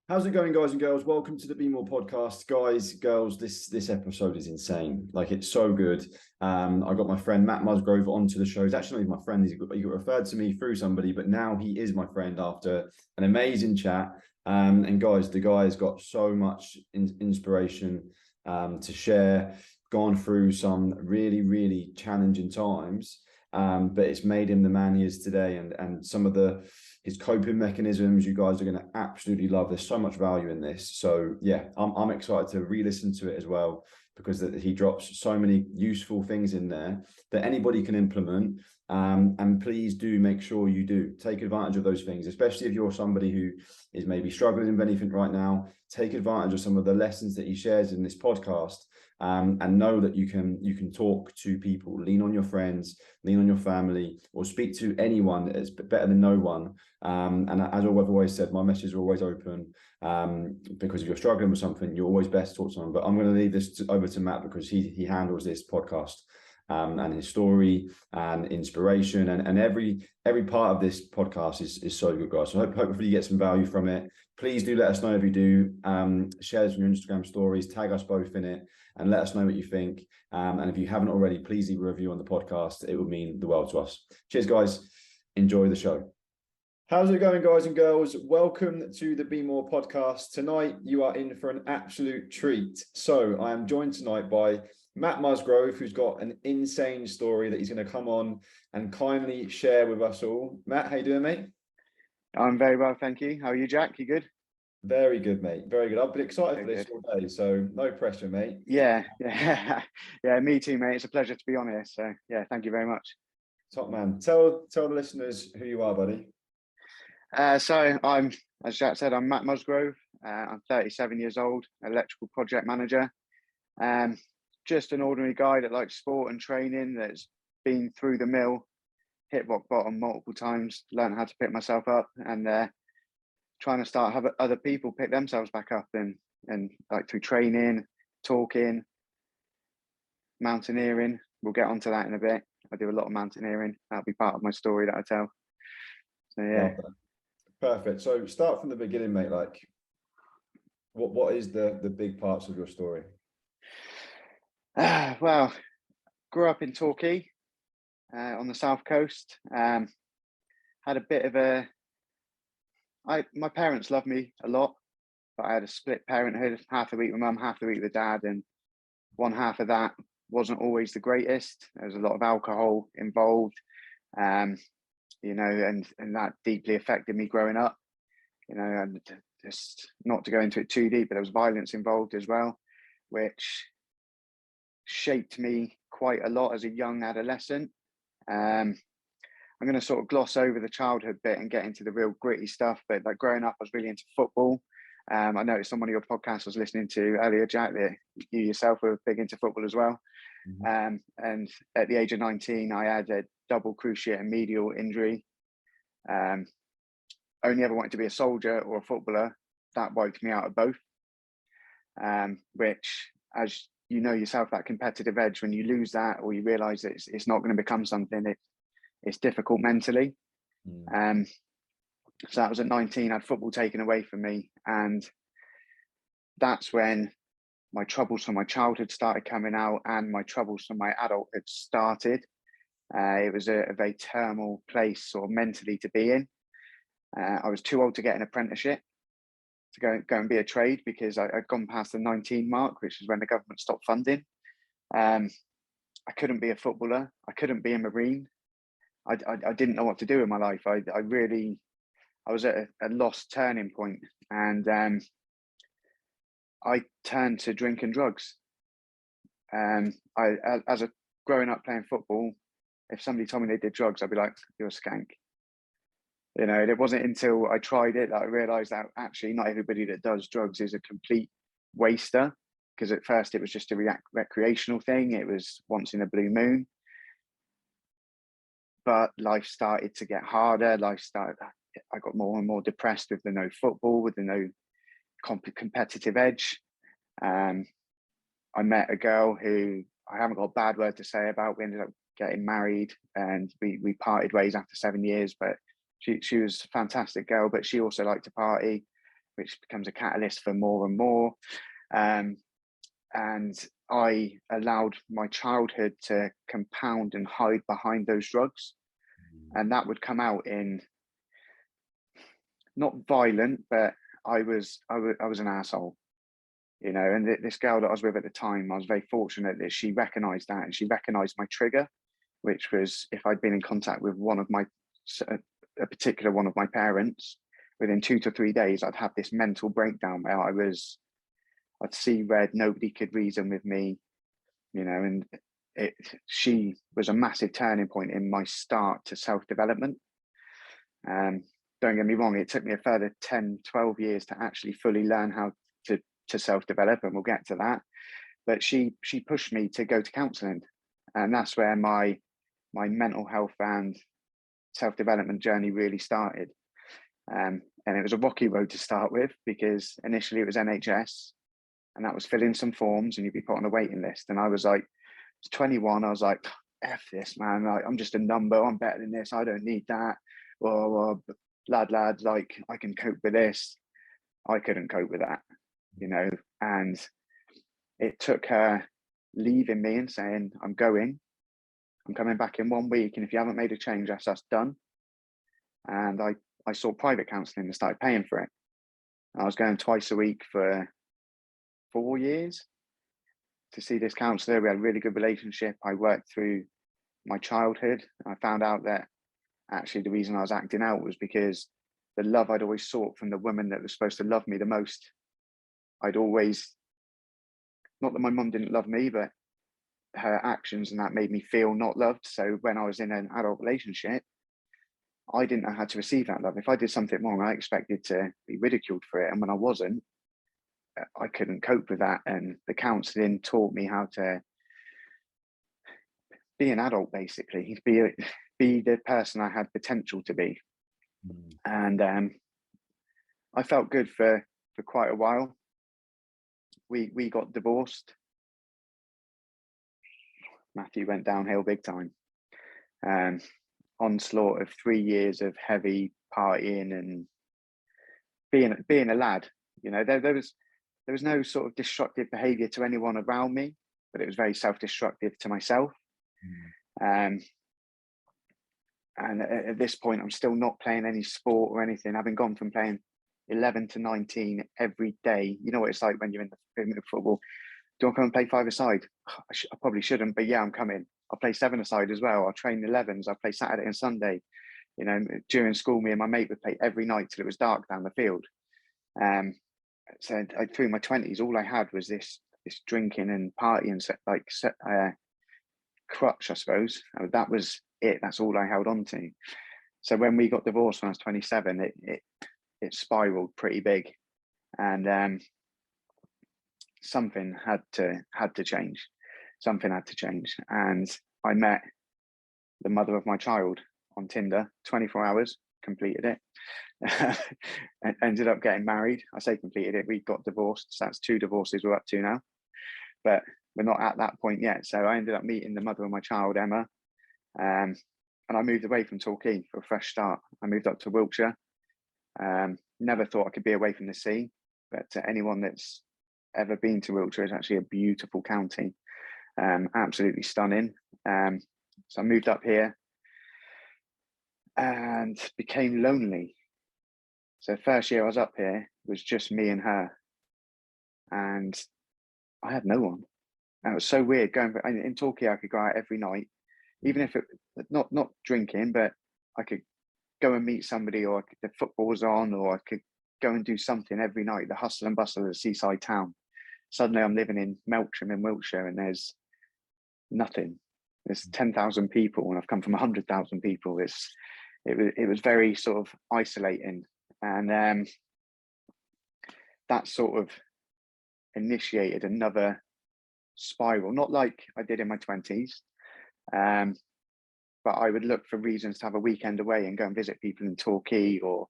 How's it going, guys and girls? Welcome to the Be More podcast. Guys, girls, this episode is insane. Like, it's so good. I got my friend Matt Musgrove onto the show. He's actually not my friend. He got referred to me through somebody, but now he is my friend after an amazing chat. And guys, the guy has got so much inspiration to share, gone through some really, really challenging times. But it's made him the man he is today. And some of his coping mechanisms, you guys are going to absolutely love. There's so much value in this. So yeah, I'm excited to re-listen to it as well, because he drops so many useful things in there that anybody can implement. And please do make sure you do take advantage of those things, especially if you're somebody who is maybe struggling with anything right now. Take advantage of some of the lessons that he shares in this podcast. And know that you can talk to people, lean on your friends, lean on your family, or speak to anyone. It's better than no one. And as I've always said, my messages are always open, because if you're struggling with something, you're always best to talk to someone. But I'm going to leave this over to Matt, because he handles this podcast, and his story and inspiration and every part of this podcast is so good, guys. So hopefully you get some value from it. Please do let us know if you do. Share this on your Instagram stories, tag us both in it, and let us know what you think. And if you haven't already, please leave a review on the podcast. It would mean the world to us. Cheers, guys. Enjoy the show. How's it going, guys and girls? Welcome to the Be More podcast. Tonight, you are in for an absolute treat. So I am joined tonight by Matt Musgrove, who's got an insane story that he's going to come on and kindly share with us all. Matt, how you doing, mate? I'm very well, thank you. How are you, Jack? You good? Very good, mate. Very good. I've been excited for this all day, so no pressure, mate. Yeah. Yeah, me too, mate. It's a pleasure to be on here. So yeah, thank you very much. Top man. Tell the listeners who you are, buddy. So I'm, as Jack said, I'm Matt Musgrove. I'm 37 years old, electrical project manager. Just an ordinary guy that likes sport and training, that's been through the mill, hit rock bottom multiple times, learned how to pick myself up, and trying to start have other people pick themselves back up, and like through training, talking, mountaineering. We'll get onto that in a bit. I do a lot of mountaineering. That'll be part of my story that I tell. So yeah. Perfect. So start from the beginning, mate. Like, what is the big parts of your story? Well, grew up in Torquay, on the south coast. Had a bit of my parents loved me a lot, but I had a split parenthood, half the week with mum, half the week with dad, and one half of that wasn't always the greatest. There was a lot of alcohol involved, and that deeply affected me growing up, and just not to go into it too deep, but there was violence involved as well, which shaped me quite a lot as a young adolescent. I'm going to sort of gloss over the childhood bit and get into the real gritty stuff. But like growing up, I was really into football. I noticed on one of your podcasts I was listening to earlier, Jack, that you yourself were big into football as well. Mm-hmm. And at the age of 19, I had a double cruciate and medial injury. Only ever wanted to be a soldier or a footballer. That wiped me out of both. Which, as you know yourself, that competitive edge, when you lose that or you realise that it's not going to become something, it's difficult mentally. So that was at 19. I had football taken away from me, and that's when my troubles from my childhood started coming out, and my troubles from my adulthood started. It was a very turmoil place, sort of mentally, to be in. I was too old to get an apprenticeship, to go and be a trade, because I'd gone past the 19 mark, which is when the government stopped funding. I couldn't be a footballer. I couldn't be a Marine. I didn't know what to do in my life. I was at a lost turning point, and I turned to drink and drugs. Growing up playing football, if somebody told me they did drugs, I'd be like, "You're a skank." It wasn't until I tried it that I realised that actually not everybody that does drugs is a complete waster. Because at first it was just a recreational thing. It was once in a blue moon. But life started to get harder. I got more and more depressed with the no football, with the no competitive edge. I met a girl who I haven't got a bad word to say about. We ended up getting married, and we parted ways after 7 years. But she was a fantastic girl, but she also liked to party. which becomes a catalyst for more and more. And I allowed my childhood to compound and hide behind those drugs. And that would come out in not violent, but I was an asshole, you know. And this girl that I was with at the time, I was very fortunate that she recognized that, and she recognized my trigger, which was if I'd been in contact with a particular one of my parents, within 2 to 3 days, I'd have this mental breakdown where I'd see red, nobody could reason with me, you know. And she was a massive turning point in my start to self-development. Don't get me wrong, it took me a further 10, 12 years to actually fully learn how to self-develop, and we'll get to that. But she pushed me to go to counselling, and that's where my mental health and self-development journey really started. And it was a rocky road to start with, because initially it was NHS, and that was filling some forms and you'd be put on a waiting list. And I was like, 21, I was like, F this, man, like, I'm just a number, I'm better than this, I don't need that. Well, lad, like, I can cope with this. I couldn't cope with that, you know. And it took her leaving me and saying, I'm coming back in 1 week, and if you haven't made a change, that's us done. And I saw private counselling and started paying for it. I was going twice a week for 4 years to see this counsellor. We had a really good relationship. I worked through my childhood. I found out that actually the reason I was acting out was because the love I'd always sought from the woman that was supposed to love me the most, I'd always, not that my mum didn't love me, but her actions and that made me feel not loved. So when I was in an adult relationship, I didn't know how to receive that love. If I did something wrong, I expected to be ridiculed for it. And when I wasn't, I couldn't cope with that. And the counselling taught me how to be an adult, basically, be the person I had potential to be. And I felt good for quite a while. We got divorced. Matthew went downhill big time. Onslaught of 3 years of heavy partying and being a lad. You know, there was no sort of destructive behaviour to anyone around me, but it was very self-destructive to myself. And at this point, I'm still not playing any sport or anything. Having gone from playing 11 to 19 every day. You know what it's like when you're in the football. Do I come and play 5-a-side? I probably shouldn't, but yeah, I'm coming. I'll play 7-a-side as well. I'll train 11s. I'll play Saturday and Sunday. You know, during school, me and my mate would play every night till it was dark down the field. So through my 20s, all I had was this drinking and partying, crutch, I suppose. That was it. That's all I held on to. So when we got divorced when I was 27, it spiraled pretty big, and something had to change. Something had to change, and I met the mother of my child on Tinder. 24 hours, completed it. And ended up getting married. I say completed it. We got divorced. So that's 2 divorces we're up to now, but we're not at that point yet. So I ended up meeting the mother of my child, Emma, and I moved away from Torquay for a fresh start. I moved up to Wiltshire. Never thought I could be away from the sea, but to anyone that's ever been to Wiltshire, it's actually a beautiful county, absolutely stunning. So I moved up here and became lonely. So first year I was up here was just me and her, and I had no one. And it was so weird going in Torquay. I could go out every night, even if it not drinking, but I could go and meet somebody, or the football was on, or I could go and do something every night. The hustle and bustle of the seaside town. Suddenly I'm living in Melksham in Wiltshire, and there's nothing. There's 10,000 people, and I've come from 100,000 people. It was very sort of isolating, and that sort of initiated another spiral. Not like I did in my 20s, but I would look for reasons to have a weekend away and go and visit people in Torquay, or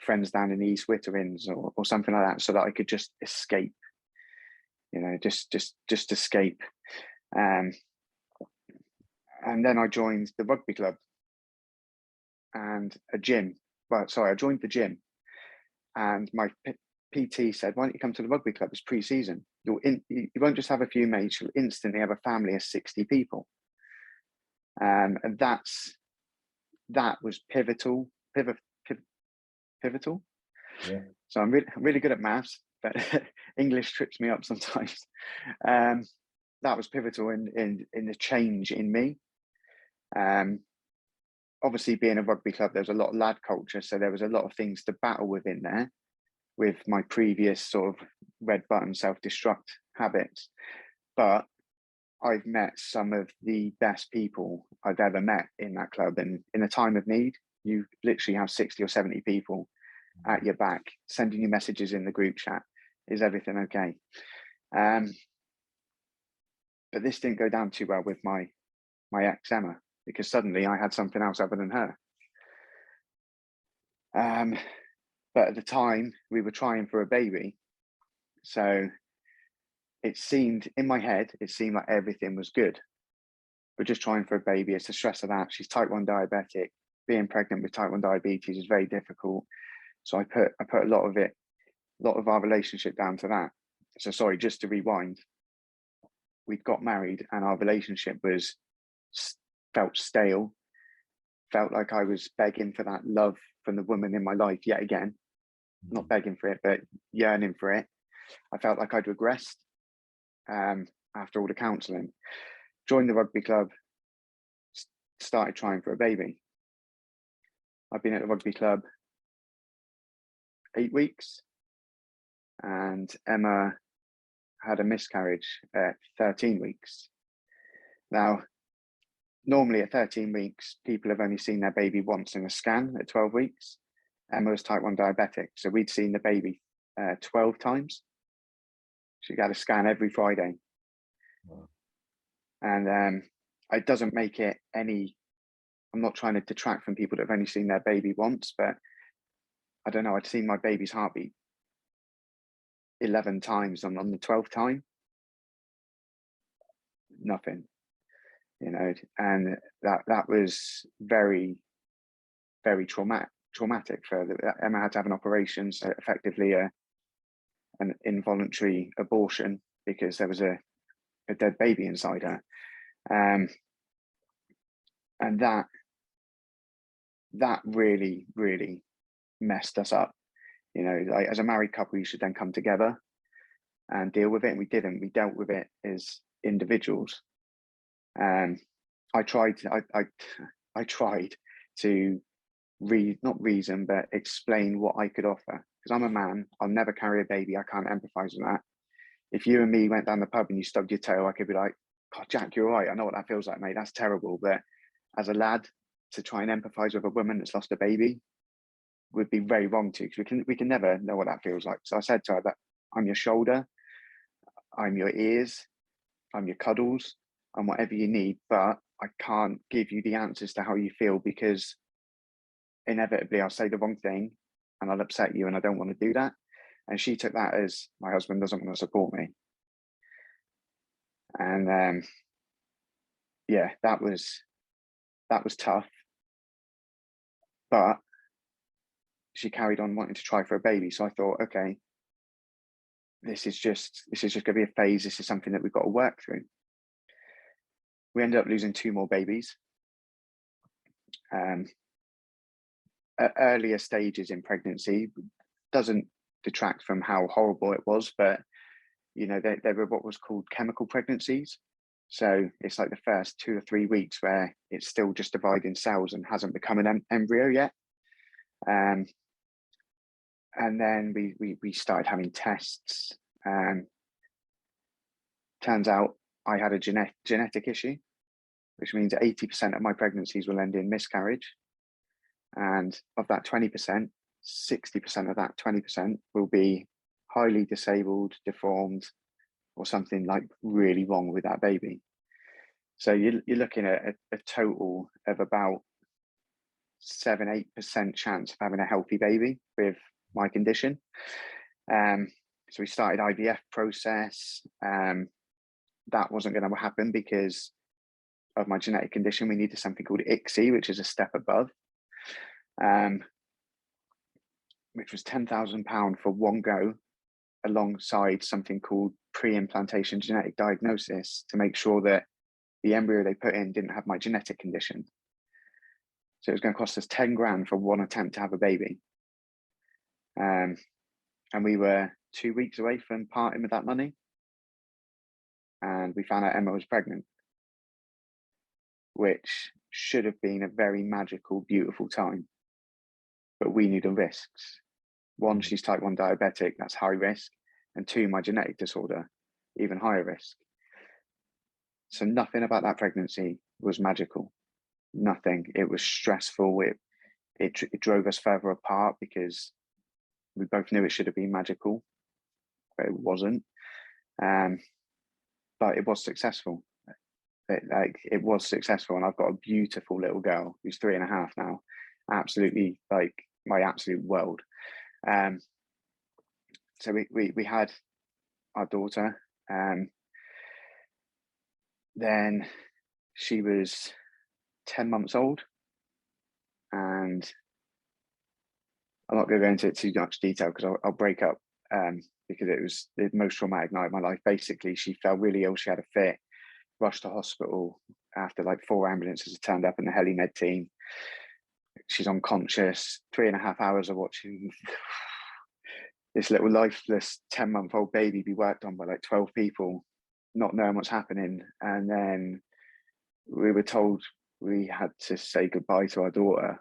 friends down in the East Witterings, or something like that, so that I could just escape. You know, just escape. And then I joined the rugby club and a gym. Well, sorry, I joined the gym, And my PT said, why don't you come to the rugby club? It's pre-season. You won't just have a few mates, you'll instantly have a family of 60 people. And that was pivotal. Pivotal. Yeah. So I'm really good at maths, but English trips me up sometimes. That was pivotal in the change in me. Obviously, being a rugby club, there's a lot of lad culture, so there was a lot of things to battle within there, with my previous sort of red button self-destruct habits. But I've met some of the best people I've ever met in that club, and in a time of need, you literally have 60 or 70 people at your back, sending you messages in the group chat. Is everything okay? But this didn't go down too well with my ex Emma, because suddenly I had something else other than her. But at the time we were trying for a baby, so it seemed in my head, it seemed like everything was good. We're just trying for a baby. It's the stress of that. She's type 1 diabetic. Being pregnant with type 1 diabetes is very difficult. So I put a lot of our relationship down to that. So sorry, just to rewind, we'd got married and our relationship felt stale, felt like I was begging for that love from the woman in my life yet again. Not begging for it, but yearning for it. I felt like I'd regressed after all the counselling. Joined the rugby club, started trying for a baby. I've been at the rugby club 8 weeks, and Emma had a miscarriage at 13 weeks. Now, normally at 13 weeks, people have only seen their baby once in a scan at 12 weeks. Emma was type 1 diabetic, so we'd seen the baby 12 times. She got a scan every Friday. Wow. And it doesn't make it any, I'm not trying to detract from people that have only seen their baby once, but I don't know, I'd seen my baby's heartbeat 11 times, and on the 12th time, nothing, you know, and that was very, very traumatic for Emma. Had to have an operation, so effectively an involuntary abortion, because there was a dead baby inside her. And that really, really messed us up. You know, like as a married couple, you should then come together and deal with it. And we didn't. We dealt with it as individuals. I tried to not reason, but explain what I could offer. Because I'm a man, I'll never carry a baby. I can't empathize with that. If you and me went down the pub and you stubbed your toe, I could be like, God, Jack, you're right. I know what that feels like, mate. That's terrible. But as a lad, to try and empathize with a woman that's lost a baby would be very wrong to, because we can never know what that feels like. So I said to her that I'm your shoulder, I'm your ears, I'm your cuddles, and whatever you need, but I can't give you the answers to how you feel, because inevitably I'll say the wrong thing and I'll upset you, and I don't want to do that. And she took that as, my husband doesn't want to support me. And yeah, that was tough. But she carried on wanting to try for a baby. So I thought, okay, this is just going to be a phase. This is something that we've got to work through. We ended up losing 2 more babies. At earlier stages in pregnancy doesn't detract from how horrible it was, but you know, they were what was called chemical pregnancies. So it's like the first 2 or 3 weeks where it's still just dividing cells and hasn't become an embryo yet. And then we started having tests. Turns out I had a genetic issue, which means 80% of my pregnancies will end in miscarriage. And of that 20%, 60% of that 20% will be highly disabled, deformed, or something like really wrong with that baby. So you're looking at a total of about 7-8% chance of having a healthy baby with my condition. So we started IVF process. That wasn't going to happen because of my genetic condition. We needed something called ICSI, which is a step above. which was £10,000 for one go, alongside something called pre-implantation genetic diagnosis, to make sure that the embryo they put in didn't have my genetic condition. So it was going to cost us 10 grand for one attempt to have a baby. And we were 2 weeks away from parting with that money. And we found out Emma was pregnant, which should have been a very magical, beautiful time. But we knew the risks. One, she's type 1 diabetic, that's high risk. And two, my genetic disorder, even higher risk. So nothing about that pregnancy was magical. Nothing. It was stressful. It drove us further apart because we both knew it should have been magical, but it wasn't. But it was successful. It was successful, and I've got a beautiful little girl who's 3.5 now. Absolutely, like, my absolute world. So we had our daughter. Then she was 10 months old, and I'm not going to go into it too much detail because I'll break up, because it was the most traumatic night of my life. Basically, she felt really ill. She had a fit, rushed to hospital after like 4 ambulances had turned up and the heli-med team. She's unconscious. 3.5 hours of watching this little lifeless 10-month-old baby be worked on by like 12 people, not knowing what's happening. And then we were told we had to say goodbye to our daughter.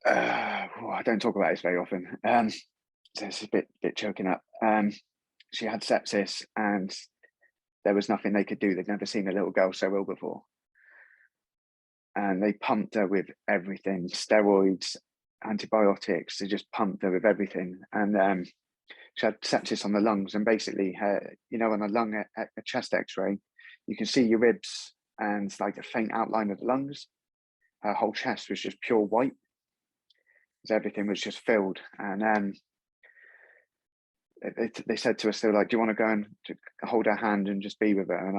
I don't talk about this very often. So it's a bit choking up. She had sepsis, and there was nothing they could do. They'd never seen a little girl so ill before. And they pumped her with everything, steroids, antibiotics. They just pumped her with everything. And she had sepsis on the lungs. And basically, her, on a lung, a chest x-ray, you can see your ribs and like a faint outline of the lungs. Her whole chest was just pure white. Everything was just filled. And they said to us, they were like, do you want to go and hold her hand and just be with her? And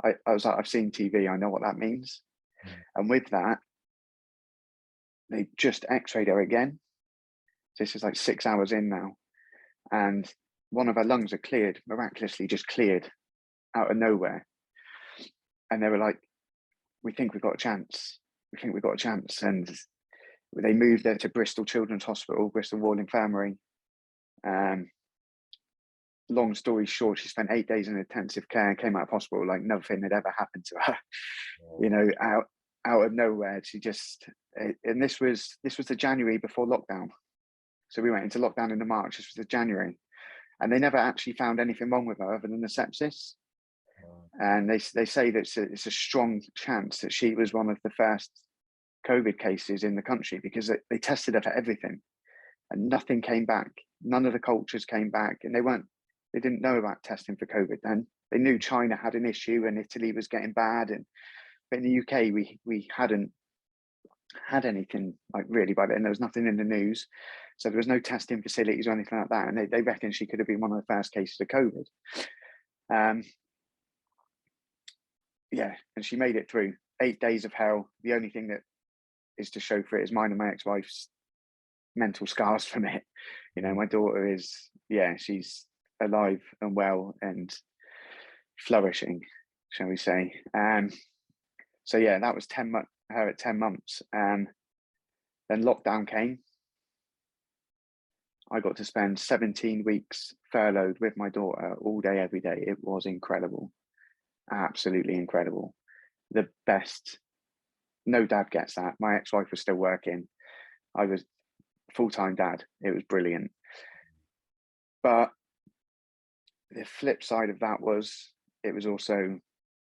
I was like, I've seen TV, I know what that means. And with that, they just x-rayed her again. This is like 6 hours in now. And one of her lungs had cleared, miraculously just cleared out of nowhere. And they were like, we think we've got a chance. We think we've got a chance. And they moved her to Bristol Children's Hospital, Bristol Royal Infirmary. Long story short, she spent 8 days in intensive care and came out of hospital like nothing had ever happened to her. Out of nowhere. She just, and this was the January before lockdown. So we went into lockdown in the March. This was the January, and they never actually found anything wrong with her other than the sepsis. And they say that it's a strong chance that she was one of the first COVID cases in the country, because they tested her for everything and nothing came back. None of the cultures came back, and they didn't know about testing for COVID then. They knew China had an issue and Italy was getting bad, but in the UK we hadn't had anything like really by then. There was nothing in the news, so there was no testing facilities or anything like that. And they reckon she could have been one of the first cases of COVID. And she made it through 8 days of hell. The only thing that is to show for it is mine and my ex-wife's mental scars from it. My daughter is, she's alive and well and flourishing, shall we say. So that was her at 10 months. Then lockdown came. I got to spend 17 weeks furloughed with my daughter all day, every day. It was incredible. Absolutely incredible. The best. No dad gets that. My ex-wife was still working. I was full-time dad. It was brilliant. But the flip side of that was, it was also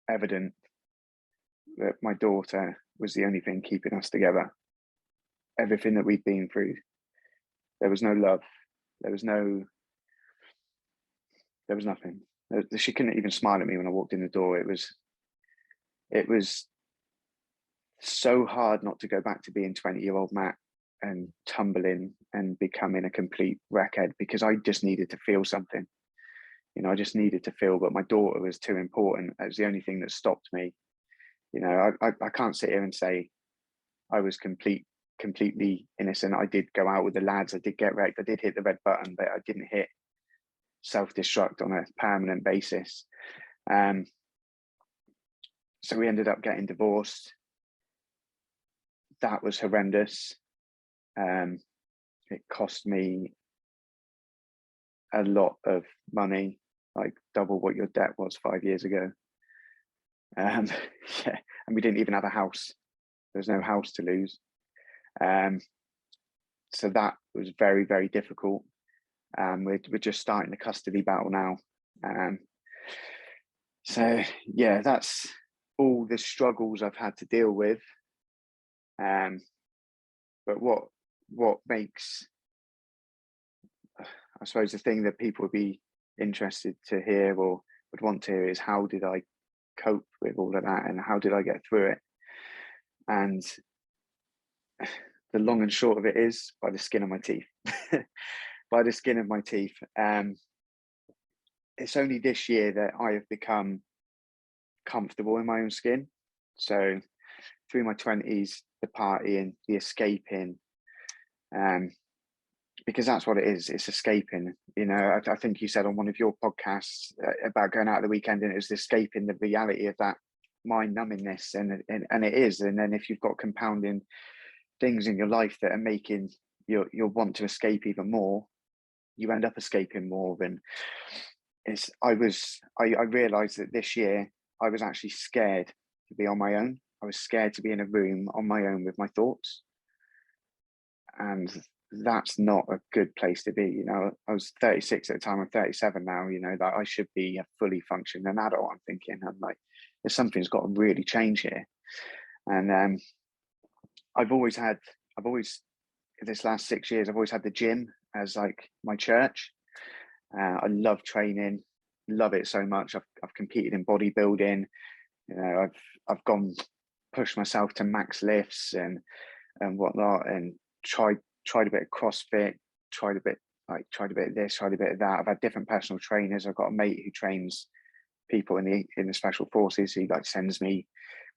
evident that my daughter was the only thing keeping us together. Everything that we'd been through, there was no love. There was nothing. She couldn't even smile at me when I walked in the door. It was so hard not to go back to being 20-year-old Matt and tumbling and becoming a complete wreckhead, because I just needed to feel something. I just needed to feel, but my daughter was too important. That was the only thing that stopped me. I can't sit here and say I was complete completely innocent. I did go out with the lads. I did get wrecked. I did hit the red button, but I didn't hit self-destruct on a permanent basis. So we ended up getting divorced. That was horrendous. It cost me a lot of money, like double what your debt was 5 years ago. Yeah, and we didn't even have a house. There's no house to lose. So that was very, very difficult. We're just starting the custody battle now. So yeah, that's all the struggles I've had to deal with. But what makes, I suppose, the thing that people would be interested to hear or would want to hear is, how did I cope with all of that, and how did I get through it? And the long and short of it is by the skin of my teeth. By the skin of my teeth. It's only this year that I have become comfortable in my own skin. So through my 20s, the partying, the escaping, because that's what it is. It's escaping. You know, I think you said on one of your podcasts about going out the weekend, and it was escaping the reality of that mind numbingness, and it is. And then if you've got compounding things in your life that are making you want to escape even more, you end up escaping more. And I realized that this year I was actually scared to be on my own. I was scared to be in a room on my own with my thoughts. And that's not a good place to be. You know, I was 36 at the time. I'm 37 now. You know, that I should be a fully functioning adult. I'm thinking, I'm like, there's something's got to really change here. And I've always this last 6 years, I've always had the gym as like my church. I love training, love it so much. I've competed in bodybuilding. You know, I've pushed myself to max lifts and whatnot, and tried a bit of CrossFit, tried a bit of this, tried a bit of that. I've had different personal trainers. I've got a mate who trains people in the special forces. He like sends me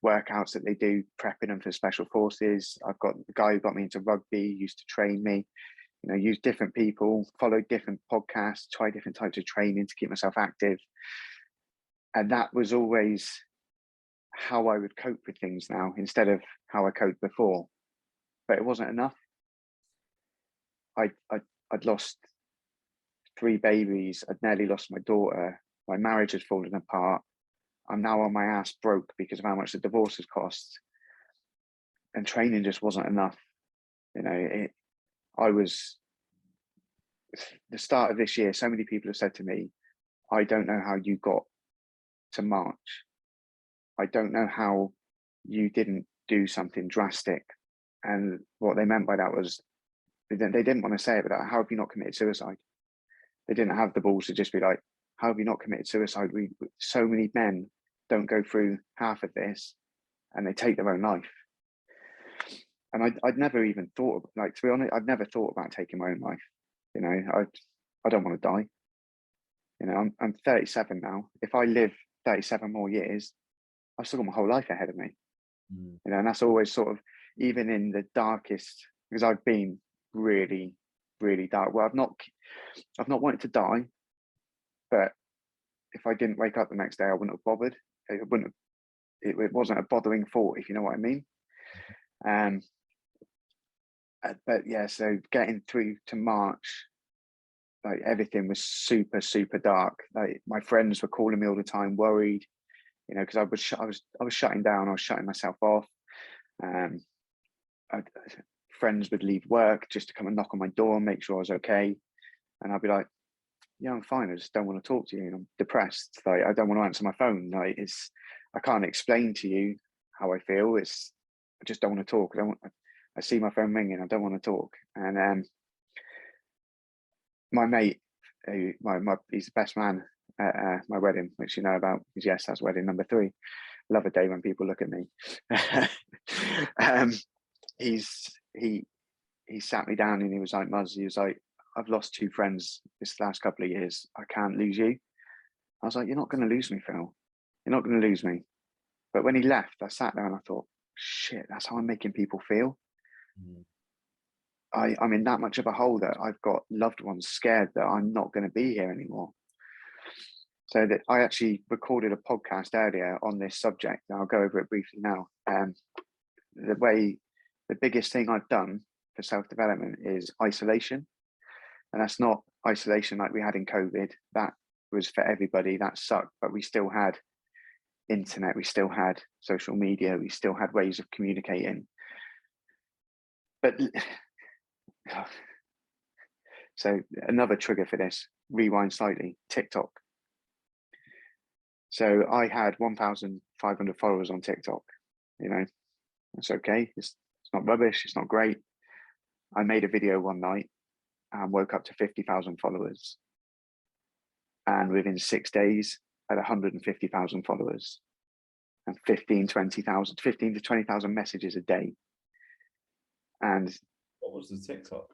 workouts that they do, prepping them for special forces. I've got the guy who got me into rugby, used to train me. You know, use different people, follow different podcasts, try different types of training to keep myself active. And that was always how I would cope with things now, instead of how I coped before. But it wasn't enough. I'd lost 3 babies. I'd nearly lost my daughter. My marriage had fallen apart. I'm now on my ass broke because of how much the divorce has cost. And training just wasn't enough. You know, the start of this year, so many people have said to me, I don't know how you got to March. I don't know how you didn't do something drastic. And what they meant by that was, they didn't want to say it, but how have you not committed suicide? They didn't have the balls to just be like, how have you not committed suicide? So many men don't go through half of this and they take their own life. And I'd never even thought, like, to be honest, I've never thought about taking my own life. You know, I don't want to die. You know, I'm 37 now. If I live 37 more years, I've still got my whole life ahead of me. You know, and that's always sort of, even in the darkest, because I've been really, really dark. Well, I've not wanted to die, but if I didn't wake up the next day, I wouldn't have bothered. It wasn't a bothering thought, if you know what I mean. But yeah, so getting through to March, like everything was super, super dark. Like my friends were calling me all the time, worried, you know, because I was shutting down. I was shutting myself off. Friends would leave work just to come and knock on my door and make sure I was okay. And I'd be like, yeah, I'm fine. I just don't want to talk to you. And I'm depressed. Like, I don't want to answer my phone. Like, I can't explain to you how I feel. I just don't want to talk. I see my phone ringing. I don't want to talk. And my mate, he's the best man at my wedding, which you know about, because yes, that's wedding number 3. Love a day when people look at me. He sat me down and he was like, Muzz, he was like, I've lost 2 friends this last couple of years. I can't lose you. I was like, you're not going to lose me, Phil. You're not going to lose me. But when he left, I sat there and I thought, shit, that's how I'm making people feel. I'm in that much of a hole that I've got loved ones scared that I'm not going to be here anymore. So that I actually recorded a podcast earlier on this subject, and I'll go over it briefly now. The biggest thing I've done for self-development is isolation. And that's not isolation like we had in COVID. That was for everybody. That sucked, but we still had internet, we still had social media, we still had ways of communicating. But so another trigger for this, rewind slightly, TikTok. So I had 1,500 followers on TikTok. You know, it's okay. It's not rubbish. It's not great. I made a video one night and woke up to 50,000 followers. And within 6 days, I had 150,000 followers and 15 to 20,000 messages a day. And what was the TikTok?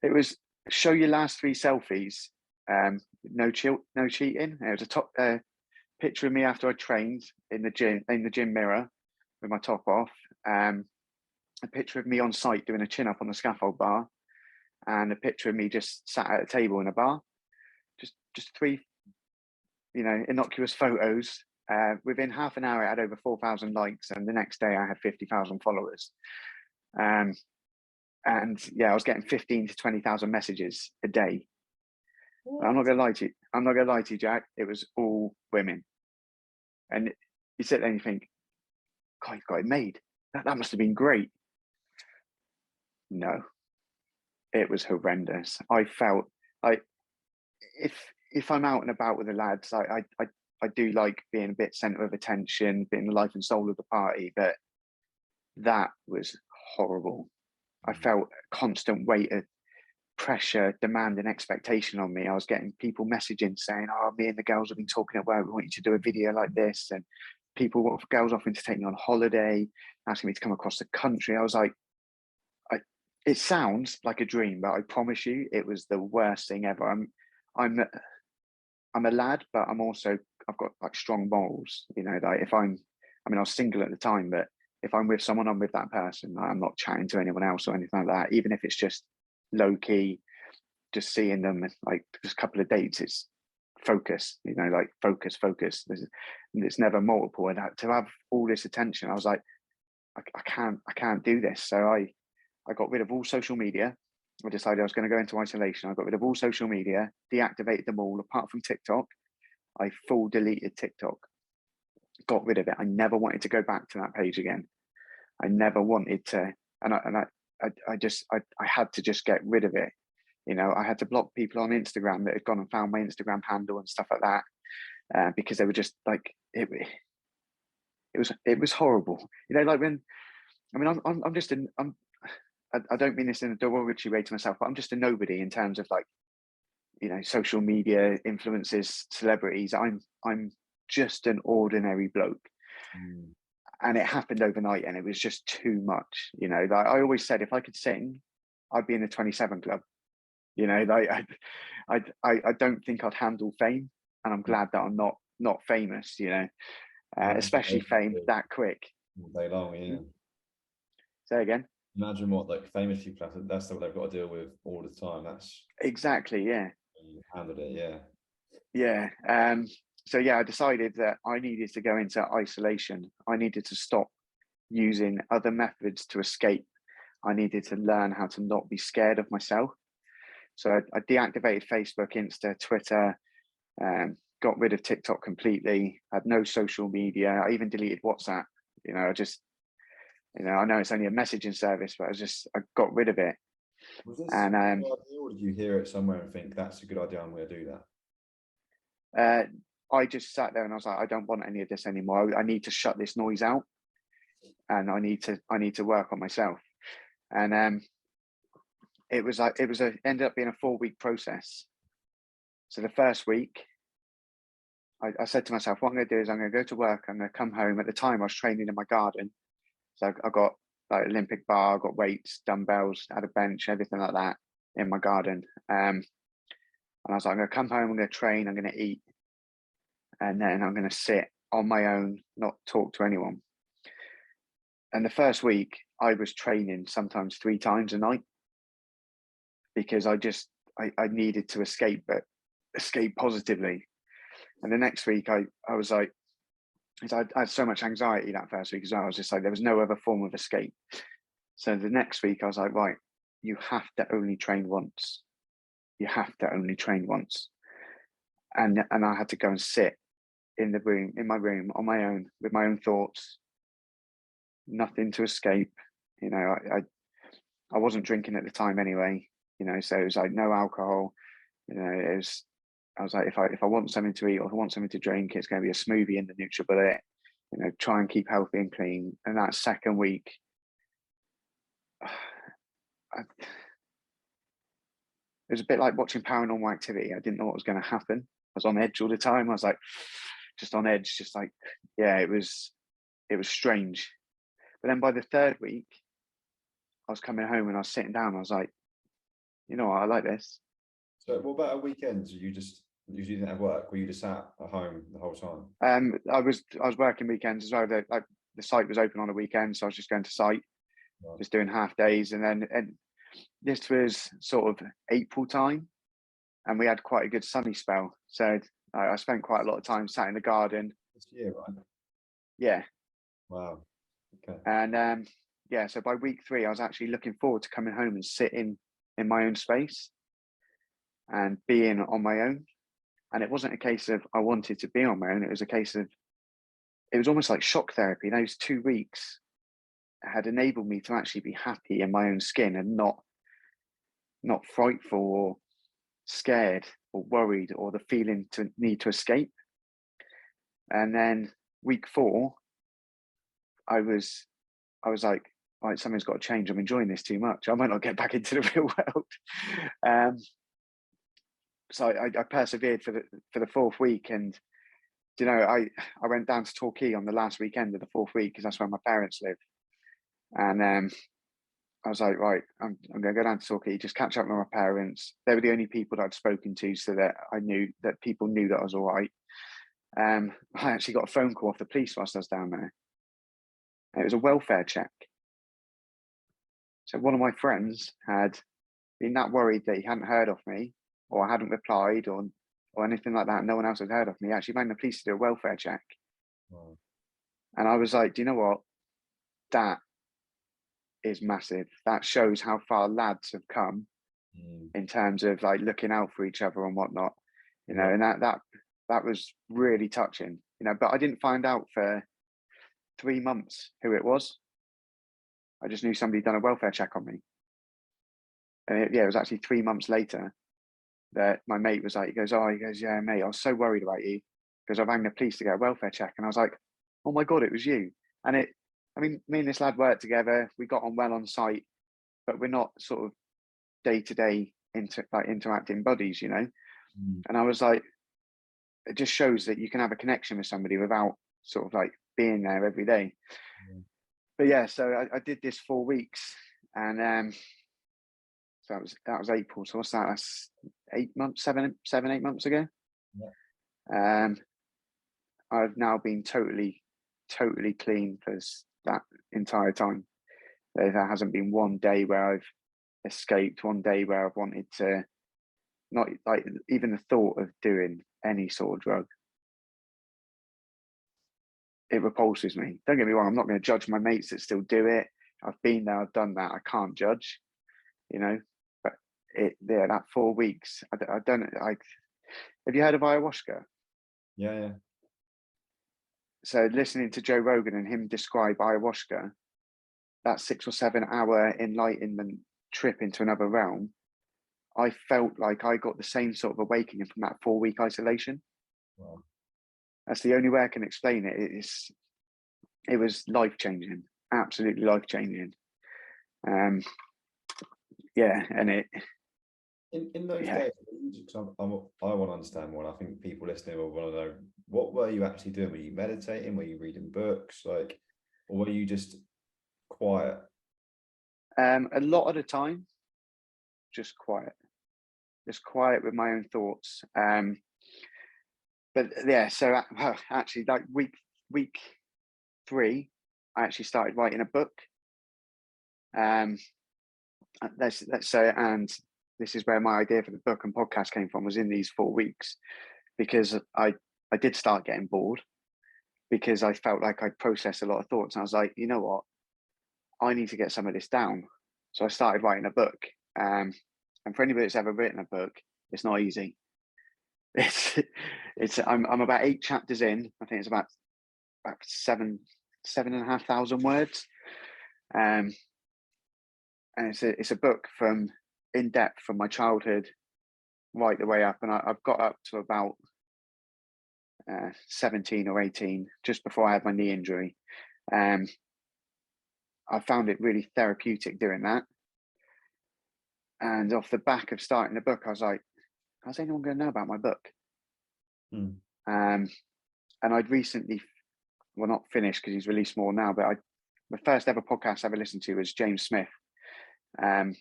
It was show your last 3 selfies. No cheating. It was a top picture of me after I trained in the gym mirror with my top off. A picture of me on site doing a chin up on the scaffold bar, and a picture of me just sat at a table in a bar. Just 3, innocuous photos. Within half an hour, I had over 4,000 likes, and the next day I had 50,000 followers. And yeah, I was getting 15 to 20,000 messages a day. I'm not gonna lie to you, Jack. It was all women, and you sit there and you think, "God, you've got it made. That must have been great." No, it was horrendous. I felt like if I'm out and about with the lads, I do like being a bit centre of attention, being the life and soul of the party, but that was horrible. I felt a constant weight of pressure, demand, and expectation on me. I was getting people messaging saying, "Oh, me and the girls have been talking at work. We want you to do a video like this." And girls offering to take me on holiday, asking me to come across the country. I was like, it sounds like a dream, but I promise you, it was the worst thing ever. I'm a lad, but I've got like strong morals. Like I was single at the time, but if I'm with someone, I'm with that person. I'm not chatting to anyone else or anything like that. Even if it's just low key, just seeing them, like just a couple of dates, it's focus, like focus. It's never multiple. And to have all this attention, I was like, I can't do this. So I got rid of all social media. I decided I was going to go into isolation. I got rid of all social media, deactivated them all apart from TikTok. I full deleted TikTok, got rid of it. I never wanted to go back to that page again. I never wanted to, and I had to just get rid of it. I had to block people on Instagram that had gone and found my Instagram handle and stuff like that, because they were just like it was horrible. Like when I don't mean this in a derogatory way to myself, but I'm just a nobody in terms of like, social media influencers, celebrities. I'm just an ordinary bloke. And it happened overnight, and it was just too much. Like I always said, if I could sing, I'd be in the 27 club. Like I don't think I'd handle fame, and I'm glad that I'm not famous. Especially fame that quick. All day long, yeah. Say again. Imagine what like famous people have. That's what they've got to deal with all the time. That's exactly, yeah. You handled it, yeah. Yeah. So yeah, I decided that I needed to go into isolation. I needed to stop using other methods to escape. I needed to learn how to not be scared of myself. So I deactivated Facebook, Insta, Twitter, got rid of TikTok completely, had no social media. I even deleted WhatsApp. I know it's only a messaging service, but I got rid of it. Was this a good idea, or did you hear it somewhere and think that's a good idea, I'm going to do that? I just sat there and I was like, I don't want any of this anymore. I need to shut this noise out, and I need to work on myself. And ended up being a 4-week process. So the first week, I said to myself, what I'm going to do is I'm going to go to work. I'm going to come home. At the time, I was training in my garden. So I got like Olympic bar, got weights, dumbbells, had a bench, everything like that in my garden. And I was like, I'm going to come home, I'm going to train, I'm going to eat. And then I'm going to sit on my own, not talk to anyone. And the first week, I was training sometimes 3 times a night because I needed to escape, but escape positively. And the next week I was like, I had so much anxiety that first week as well. I was just like, there was no other form of escape. So the next week I was like, right, you have to only train once. You have to only train once. And I had to go and sit in my room on my own with my own thoughts, nothing to escape. You know, I wasn't drinking at the time anyway, you know, so it was like no alcohol. You know, I was like, if I want something to eat or if I want something to drink, it's going to be a smoothie in the NutriBullet. You know, try and keep healthy and clean. And that second week, it was a bit like watching Paranormal Activity. I didn't know what was going to happen. I was on edge all the time. I was like, just on edge, just like, yeah, it was strange. But then by the third week, I was coming home and I was sitting down. I was like, you know what, I like this. So what about at weekends? You didn't have work? Were you just sat at home the whole time? I was working weekends as well. The site was open on a weekend, so I was just going to site, Right. just doing half days. And this was sort of April time, and we had quite a good sunny spell. So I spent quite a lot of time sat in the garden. This year, right? Yeah. Wow. Okay. And yeah, so by week 3, I was actually looking forward to coming home and sitting in my own space and being on my own. And it wasn't a case of I wanted to be on my own. It was a case of, it was almost like shock therapy. Those 2 weeks had enabled me to actually be happy in my own skin and not frightful or scared or worried or the feeling to need to escape. And then week 4, I was like, right, something's got to change. I'm enjoying this too much. I might not get back into the real world. So I persevered for the 4th week, and you know, I went down to Torquay on the last weekend of the 4th week because that's where my parents live. And I was like, right, I'm going to go down to Torquay, just catch up with my parents. They were the only people that I'd spoken to, so that I knew that people knew that I was all right. I actually got a phone call off the police whilst I was down there. It was a welfare check. So one of my friends had been that worried that he hadn't heard of me, or I hadn't replied, or anything like that. No one else had heard of me. He actually rang the police to do a welfare check. Wow. And I was like, do you know what? That is massive. That shows how far lads have come in terms of like looking out for each other and whatnot. You know, and that was really touching. You know, but I didn't find out for 3 months who it was. I just knew somebody done a welfare check on me. And it was actually 3 months later that my mate was like, he goes, yeah, mate, I was so worried about you because I rang the police to get a welfare check. And I was like, oh my God, it was you. And me and this lad worked together. We got on well on site, but we're not sort of day-to-day interacting buddies, you know? And I was like, it just shows that you can have a connection with somebody without sort of like being there every day. But yeah, so I did this 4 weeks, and so that was April. So what's that? That's 8 months, 8 months ago. I've now been totally clean for that entire time. There hasn't been one day where I've escaped, one day where I've wanted to, not like even the thought of doing any sort of drug. It repulses me. Don't get me wrong, I'm not going to judge my mates that still do it. I've been there, I've done that. I can't judge, you know. But that 4 weeks, I don't. Have you heard of ayahuasca? Yeah. So listening to Joe Rogan and him describe ayahuasca, that 6 or 7 hour enlightenment trip into another realm, I felt like I got the same sort of awakening from that 4 week isolation. Wow. That's the only way I can explain it. It was life changing, absolutely life changing. Yeah, and it. In those days, I want to understand more. And I think people listening will want to know, what were you actually doing? Were you meditating? Were you reading books? Or were you just quiet? A lot of the time, just quiet with my own thoughts. But yeah, so actually, like week 3, I actually started writing a book. Let's say, and this is where my idea for the book and podcast came from, was in these 4 weeks, because I did start getting bored, because I felt like I'd processed a lot of thoughts, and I was like, you know what, I need to get some of this down. So I started writing a book. And for anybody that's ever written a book, it's not easy. I'm about 8 chapters in. I think it's about 7,500 words. And it's a book from in depth from my childhood right the way up. And I've got up to about 17 or 18, just before I had my knee injury. I found it really therapeutic doing that. And off the back of starting the book, I was like, how's anyone going to know about my book? And I'd recently, well, not finished because he's released more now, but the first ever podcast I ever listened to was James Smith. My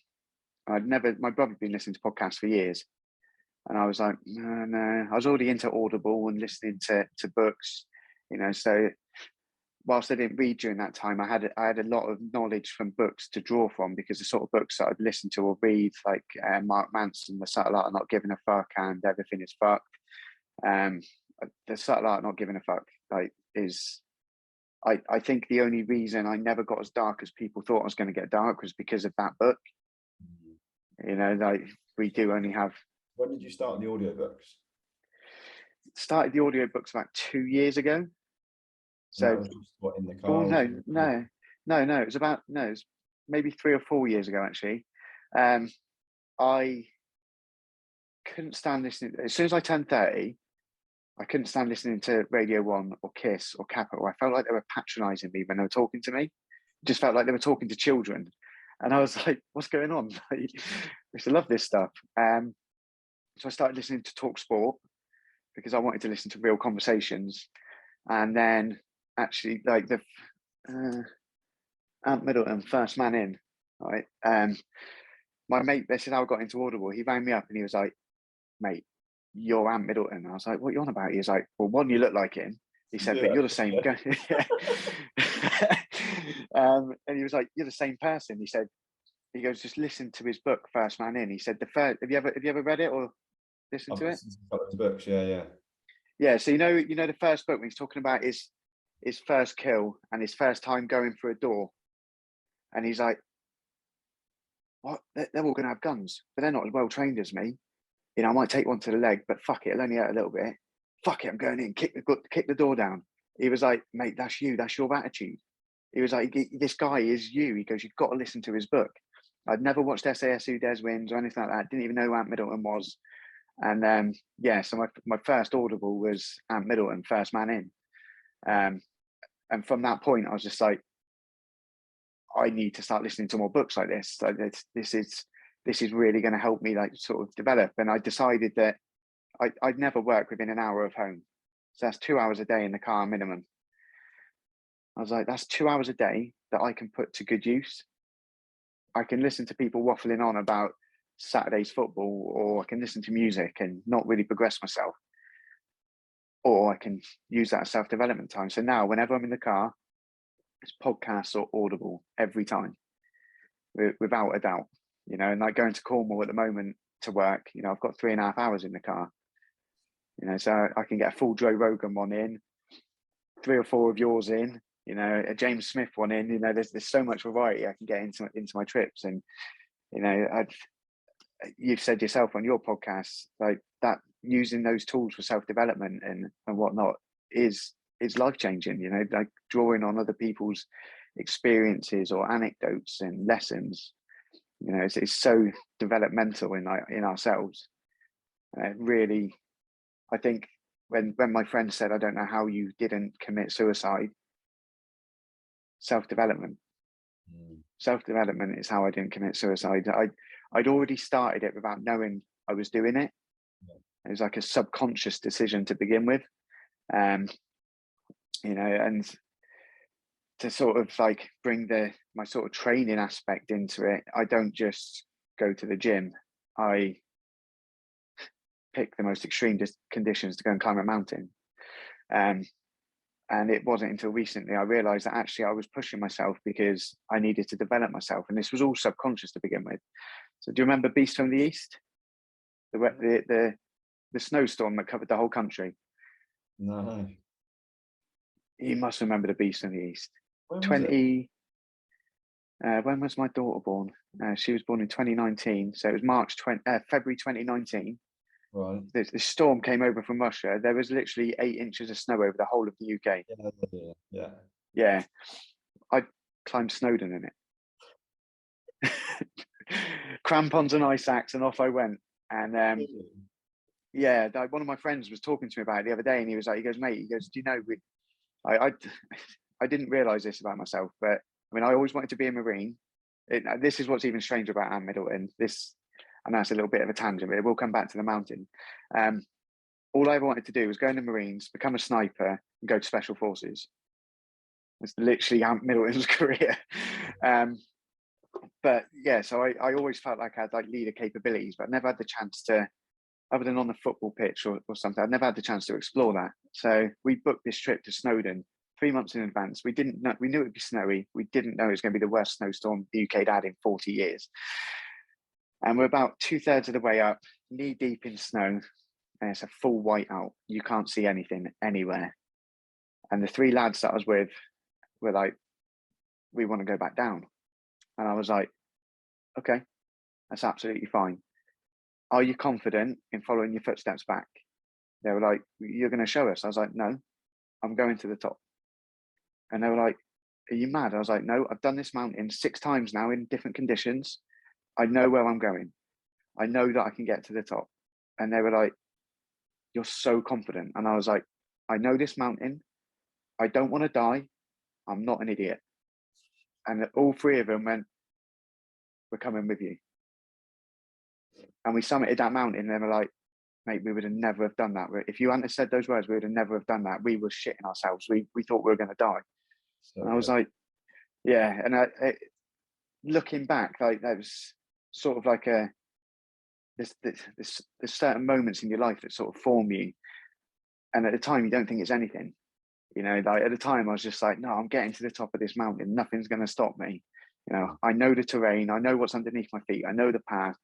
brother had been listening to podcasts for years. And I was like, no. I was already into Audible and listening to books, so whilst I didn't read during that time, I had a lot of knowledge from books to draw from, because the sort of books that I'd listen to or read, like Mark Manson, The Subtle Art of Not Giving a Fuck and Everything is Fucked. The Subtle Art of Not Giving a Fuck, I think the only reason I never got as dark as people thought I was going to get dark was because of that book. We do only have. When did you start the audiobooks? Started the audiobooks about 2 years ago. So that was just what, in the car? No. It was maybe 3 or 4 years ago, actually. I couldn't stand listening. As soon as I turned 30, I couldn't stand listening to Radio 1 or Kiss or Capital. I felt like they were patronising me when they were talking to me. It just felt like they were talking to children. And I was like, what's going on? I used to love this stuff. So I started listening to Talk Sport because I wanted to listen to real conversations. And then actually, like the Ant Middleton, First Man In, right? My mate, this is how I got into Audible. He rang me up and he was like, mate, you're Ant Middleton. I was like, what are you on about? He was like, well, one, you look like him. He said, but you're the same guy. And he was like, you're the same person. He goes, just listen to his book, First Man In. He said, have you ever read it or listened to it? The books, yeah. Yeah, so the first book when he's talking about his first kill and his first time going through a door, and he's like, what? They're all going to have guns, but they're not as well trained as me. I might take one to the leg, but fuck it, it'll only hurt a little bit. Fuck it, I'm going in, kick the door down. He was like, mate, that's you, that's your attitude. He was like, this guy is you. He goes, you've got to listen to his book. I'd never watched SAS Who Dares Wins or anything like that. Didn't even know who Ant Middleton was. And so my first Audible was Ant Middleton, First Man In. And from that point, I was just like, I need to start listening to more books like this. Like this is really going to help me like sort of develop. And I decided that I'd never work within an hour of home. So that's 2 hours a day in the car minimum. I was like, that's 2 hours a day that I can put to good use. I can listen to people waffling on about Saturday's football, or I can listen to music and not really progress myself. Or I can use that as self-development time. So now whenever I'm in the car, it's podcasts or Audible every time, without a doubt. And like going to Cornwall at the moment to work, I've got 3.5 hours in the car. So I can get a full Joe Rogan one in, 3 or 4 of yours in, a James Smith one in. There's so much variety I can get into my trips. And you've said yourself on your podcast, like that, using those tools for self-development and whatnot is life-changing, like drawing on other people's experiences or anecdotes and lessons. It's so developmental in ourselves. Really, I think when my friend said, I don't know how you didn't commit suicide, self-development is how I didn't commit suicide. I'd already started it without knowing I was doing it. It was like a subconscious decision to begin with. And to sort of like bring my sort of training aspect into it, I don't just go to the gym. I pick the most extreme conditions to go and climb a mountain. And And it wasn't until recently I realized that actually I was pushing myself because I needed to develop myself. And this was all subconscious to begin with. So do you remember Beast from the East? The snowstorm that covered the whole country? No. You must remember the Beast from the East. When was it? 20 when was my daughter born? She was born in 2019, so it was February 2019. Right. This storm came over from Russia. There was literally 8 inches of snow over the whole of the UK. Yeah. I climbed Snowdon in it. Crampons and ice axe, and off I went. And yeah, one of my friends was talking to me about it the other day, and he goes, mate, he goes, do you know, I didn't realize this about myself, but I mean, I always wanted to be a Marine. This is what's even stranger about Anne Middleton. I know it's a little bit of a tangent, but it will come back to the mountain. All I ever wanted to do was go in the Marines, become a sniper, and go to Special Forces. It's literally Anne Middleton's career. But yeah, so I always felt like I had like leader capabilities, but I never had the chance to, other than on the football pitch or something, I'd never had the chance to explore that. So we booked this trip to Snowdon 3 months in advance. We knew it'd be snowy. We didn't know it was going to be the worst snowstorm the UK had in 40 years. And we're about 2/3 of the way up, knee deep in snow, and it's a full whiteout. You can't see anything anywhere. And the 3 lads that I was with were like, we want to go back down. And I was like, okay, that's absolutely fine. Are you confident in following your footsteps back? They were like, you're going to show us. I was like, no, I'm going to the top. And they were like, are you mad? I was like, no, I've done this mountain 6 times now in different conditions. I know where I'm going. I know that I can get to the top. And they were like, you're so confident. And I was like, I know this mountain. I don't want to die. I'm not an idiot. And all 3 of them went, we're coming with you. And we summited that mountain, and they were like, mate, we would have never have done that. If you hadn't said those words, we would have never have done that. We were shitting ourselves. We thought we were going to die. So, and I was like, yeah. And looking back, like that was sort of like there's certain moments in your life that sort of form you. And at the time, you don't think it's anything. You know, like at the time, I was just like, no, I'm getting to the top of this mountain. Nothing's going to stop me. You know, I know the terrain. I know what's underneath my feet. I know the path.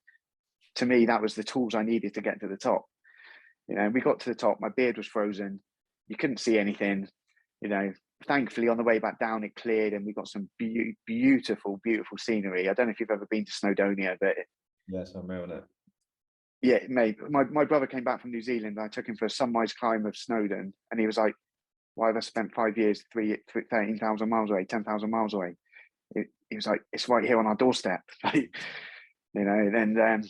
To me, that was the tools I needed to get to the top. You know, we got to the top. My beard was frozen. You couldn't see anything. You know, thankfully, on the way back down, it cleared, and we got some beautiful, beautiful scenery. I don't know if you've ever been to Snowdonia, but yes, I'm on it. Yeah, mate. My brother came back from New Zealand. I took him for a sunrise climb of Snowdon, and he was like, "Why have I spent 5 years, 13,000 miles away, 10,000 miles away?" He was like, "It's right here on our doorstep." Like, you know, and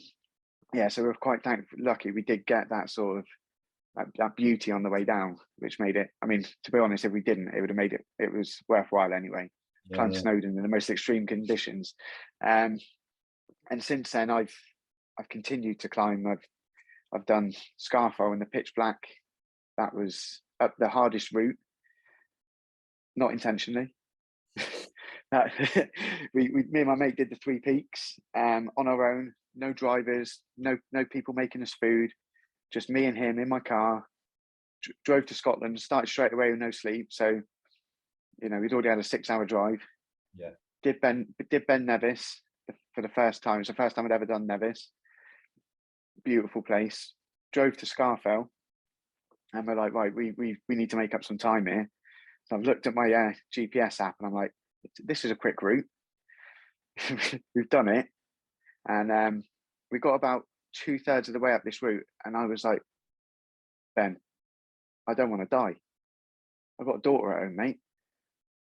yeah, so we're quite lucky we did get that sort of that beauty on the way down, which made it, I mean, to be honest, if we didn't, it would have made it was worthwhile anyway. Climbed Snowdon in the most extreme conditions. And since then I've continued to climb. I've done Scarfo in the pitch black. That was up the hardest route, not intentionally. Me and my mate did the 3 peaks on our own. No drivers, no people making us food, just me and him in my car. Drove to Scotland, started straight away with no sleep. So, you know, we'd already had a 6-hour drive. Yeah. Did Ben Nevis for the first time. It's the first time I'd ever done Nevis. Beautiful place. Drove to Scarfell, and we're like, right, we need to make up some time here. So I've looked at my GPS app, and I'm like, this is a quick route. We've done it. And we got about 2/3 of the way up this route, and I was like, Ben, I don't want to die. I've got a daughter at home, mate.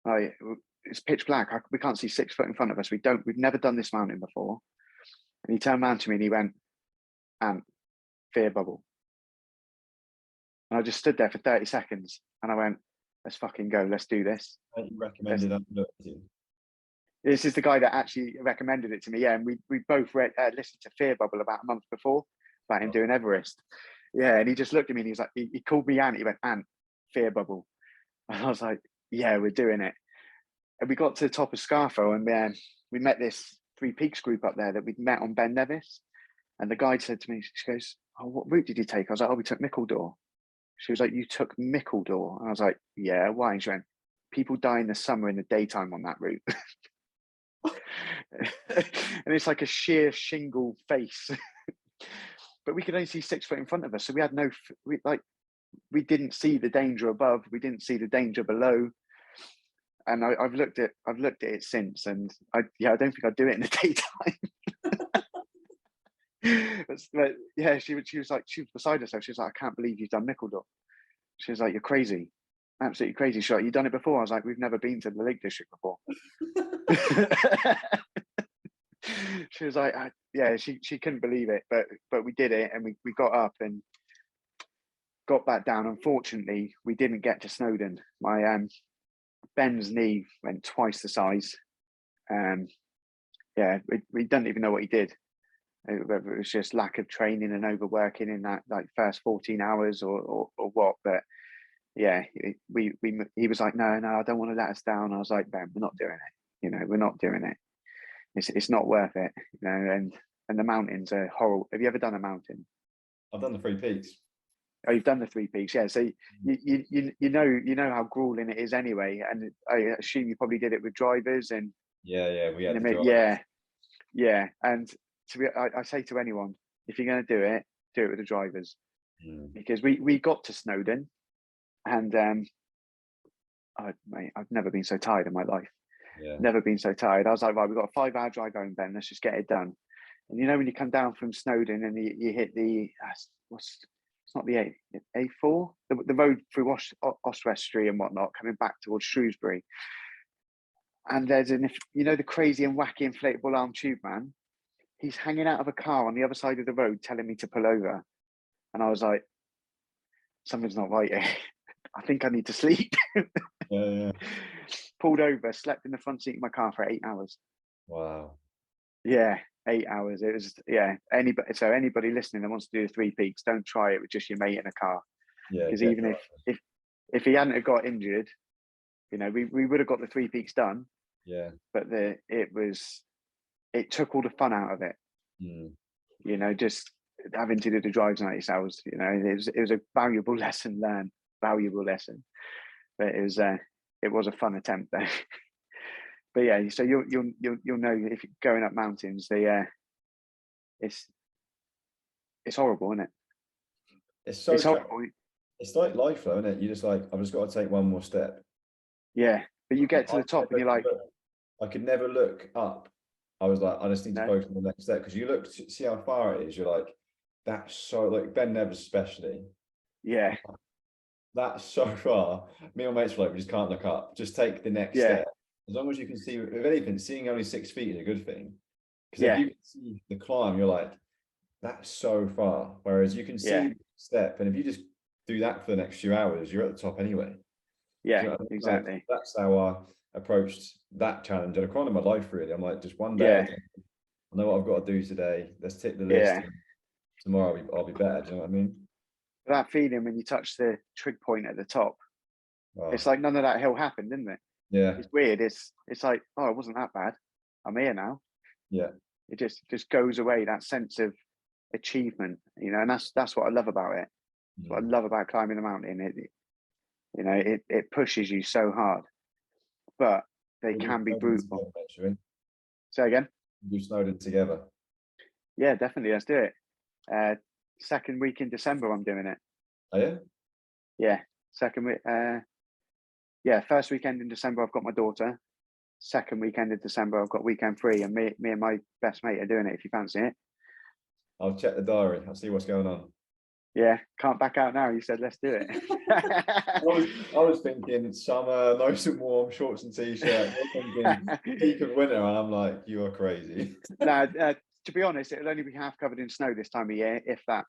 Like, it's pitch black. We can't see 6 foot in front of us. We've never done this mountain before. And he turned around to me and he went, "Ant, fear bubble." And I just stood there for 30 seconds, and I went, let's fucking go. Let's do this. You recommended that. This is the guy that actually recommended it to me. Yeah, and we both listened to Fear Bubble about a month before about him doing Everest. Yeah, and he just looked at me and he was like, he called me Ant. He went, "Ant, Fear Bubble." And I was like, yeah, we're doing it. And we got to the top of Scarfo, and we met this 3 peaks group up there that we'd met on Ben Nevis. And the guide said to me, she goes, "Oh, what route did you take?" I was like, "Oh, we took Mickledore." She was like, you took Mickledore. And I was like, yeah, why? And she went, people die in the summer in the daytime on that route. And it's like a sheer shingle face. But we could only see 6 foot in front of us. So we had we didn't see the danger above. We didn't see the danger below. And I've looked at it since, and I don't think I'd do it in the daytime. But yeah, she was beside herself. She was like, I can't believe you've done Mickledore. She was like, you're crazy, absolutely crazy. She's like, you've done it before? I was like, we've never been to the Lake District before. She was like, yeah, she couldn't believe it, but we did it, and we got up and got back down. Unfortunately, we didn't get to Snowdon. My Ben's knee went twice the size. Yeah, we don't even know what he did. Whether it was just lack of training and overworking in that like first 14 hours or what. But yeah, he was like, no, I don't want to let us down. I was like, Ben, we're not doing it. We're not doing it. It's not worth it. And the mountains are horrible. Have you ever done a mountain? I've done the 3 peaks. Oh, you've done the 3 peaks, yeah. So you know how grueling it is anyway. And I assume you probably did it with drivers and yeah, we had the yeah. And I say to anyone, if you're going to do it with the drivers, because we got to Snowdon, and I've never been so tired in my life. Yeah. Never been so tired. I was like, right, we've got a 5-hour drive home, Ben. Let's just get it done. And when you come down from Snowdon and you hit the it's not the A4, the road through Oswestry and whatnot, coming back towards Shrewsbury. And there's the crazy and wacky inflatable arm tube man. He's hanging out of a car on the other side of the road telling me to pull over. And I was like, something's not right here. I think I need to sleep. Yeah. Pulled over, slept in the front seat of my car for 8 hours. Wow. Yeah, 8 hours. It was, yeah. Anybody listening that wants to do the 3 peaks, don't try it with just your mate in a car. Yeah. Because even if he hadn't have got injured, we would have got the 3 peaks done. Yeah. But it took all the fun out of it. Just having to do the drives night yourselves. It was a valuable lesson learned. Valuable lesson. But it was a fun attempt though. But yeah, so you'll know if you're going up mountains, it's horrible, isn't it? It's horrible. It's like life though, isn't it? You just like, I've just got to take one more step. Yeah, but you get to the top and you're like, I could never look up. I was like, I just need to focus on the next step, because you look to see how far it is. You're like, that's so, like Ben Nevis especially. Yeah. That's so far. Me and my mates were like, we just can't look up. Just take the next step. As long as you can see, if anything, seeing only 6 feet is a good thing. Because if you can see the climb, you're like, that's so far. Whereas you can see the step, and if you just do that for the next few hours, you're at the top anyway. Yeah, exactly. Like, that's how I approached that challenge and across my life, really. I'm like, just one day, I know what I've got to do today. Let's tick the list. And tomorrow I'll be better. Do you know what I mean? That feeling when you touch the trig point at the top, it's like none of that hill happened, didn't it? Yeah. It's weird. It's like, oh, it wasn't that bad. I'm here now. Yeah. It just goes away, that sense of achievement, and that's what I love about it. What I love about climbing a mountain. It pushes you so hard, but they can be brutal. Say again? Do Snowdon together. Yeah, definitely. Let's do it. Second week in December, I'm doing it. Oh yeah? Yeah, second week. First weekend in December, I've got my daughter. Second weekend in December, I've got weekend free, and me and my best mate are doing it. If you fancy it, I'll check the diary. I'll see what's going on. Yeah, can't back out now. You said let's do it. I was thinking summer, nice and warm, shorts and t-shirt. You're thinking peak of winter, and I'm like, you are crazy. No, to be honest, it'll only be half covered in snow this time of year, if that.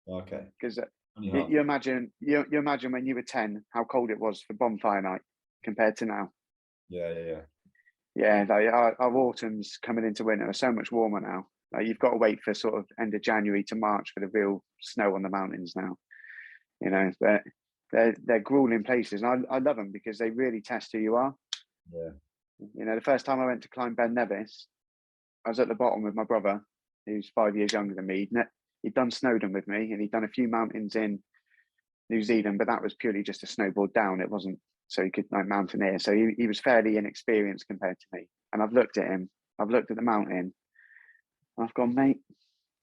Okay. Because you imagine when you were 10, how cold it was for bonfire night compared to now. Yeah. Yeah, like our autumn's coming into winter are so much warmer now. Like you've got to wait for sort of end of January to March for the real snow on the mountains now. But they're grueling places, and I love them because they really test who you are. Yeah. The first time I went to climb Ben Nevis, I was at the bottom with my brother, who's 5 years younger than me. He'd done Snowdon with me, and he'd done a few mountains in New Zealand, but that was purely just a snowboard down. It wasn't so he could like mountaineer. So he was fairly inexperienced compared to me. And I've looked at him, I've looked at the mountain, and I've gone, mate,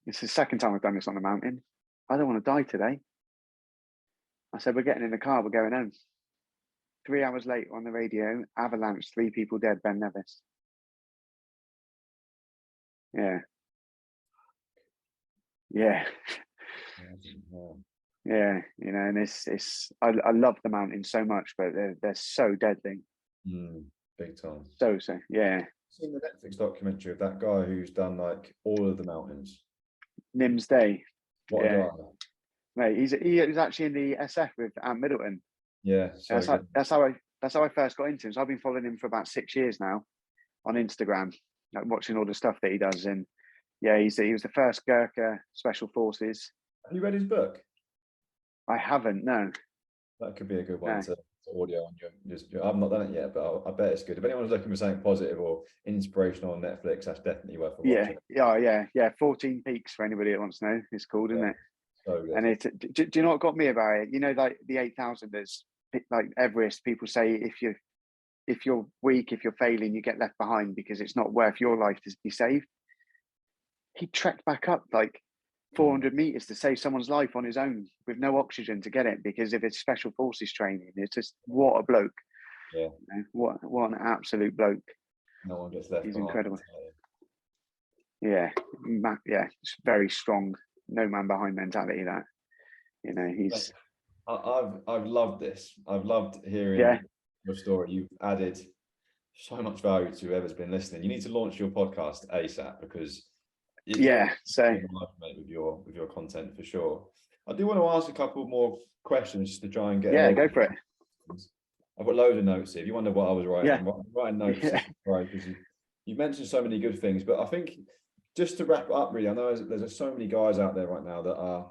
it's the second time I've done this on the mountain. I don't want to die today. I said, we're getting in the car, we're going home. 3 hours later on the radio, avalanche, 3 people dead, Ben Nevis. Yeah. Yeah. Yeah, you know, and I love the mountains so much, but they're so deadly. Big time. So yeah. Seen the Netflix documentary of that guy who's done like all of the mountains. Nim's Day. What a guy. Mate, he was actually in the SF with Middleton. Yeah, so that's how I first got into him. So I've been following him for about 6 years now on Instagram, like watching all the stuff that he does. And yeah, he was the first Gurkha Special Forces. Have you read his book? I haven't, no. That could be a good one to audio on your. I've not done it yet, but I bet it's good. If anyone's looking for something positive or inspirational on Netflix, that's definitely worth watching. Yeah. 14 Peaks for anybody that wants to know. It's called, isn't it? So good. And do you know what got me about it? You know, like the 8,000ers, like Everest, people say if you're weak, if you're failing, you get left behind because it's not worth your life to be saved. He trekked back up like 400 meters to save someone's life on his own with no oxygen to get it because of his special forces training. It's just what a bloke. Yeah. You know, what an absolute bloke. No one gets left. He's behind. incredible. Yeah, it's very strong. No man behind mentality. That, you know, he's. I've loved this. I've loved hearing your story. You've added so much value to whoever's been listening. You need to launch your podcast ASAP because so with your content for sure. I do want to ask a couple more questions just to try and get go for it. I've got loads of notes here. If you wonder what I was writing, I'm writing notes right, because you've mentioned so many good things. But I think just to wrap up, really, I know there's so many guys out there right now that are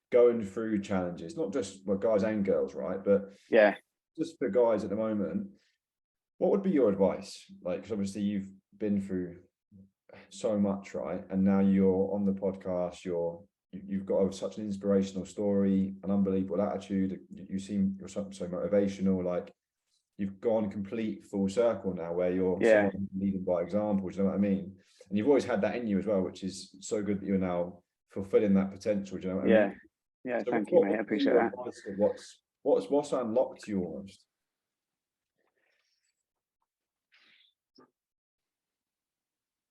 going through challenges, not just guys and girls, right? But just for guys at the moment, what would be your advice? Like, because obviously you've been through so much, right? And now you're on the podcast, you've got such an inspirational story, an unbelievable attitude. You seem you're so motivational. Like you've gone complete full circle now, where you're someone leading by example. Do you know what I mean? And you've always had that in you as well, which is so good that you're now fulfilling that potential. Do you know what I mean? Yeah. So thank you, mate. I appreciate that. What's unlocked you almost?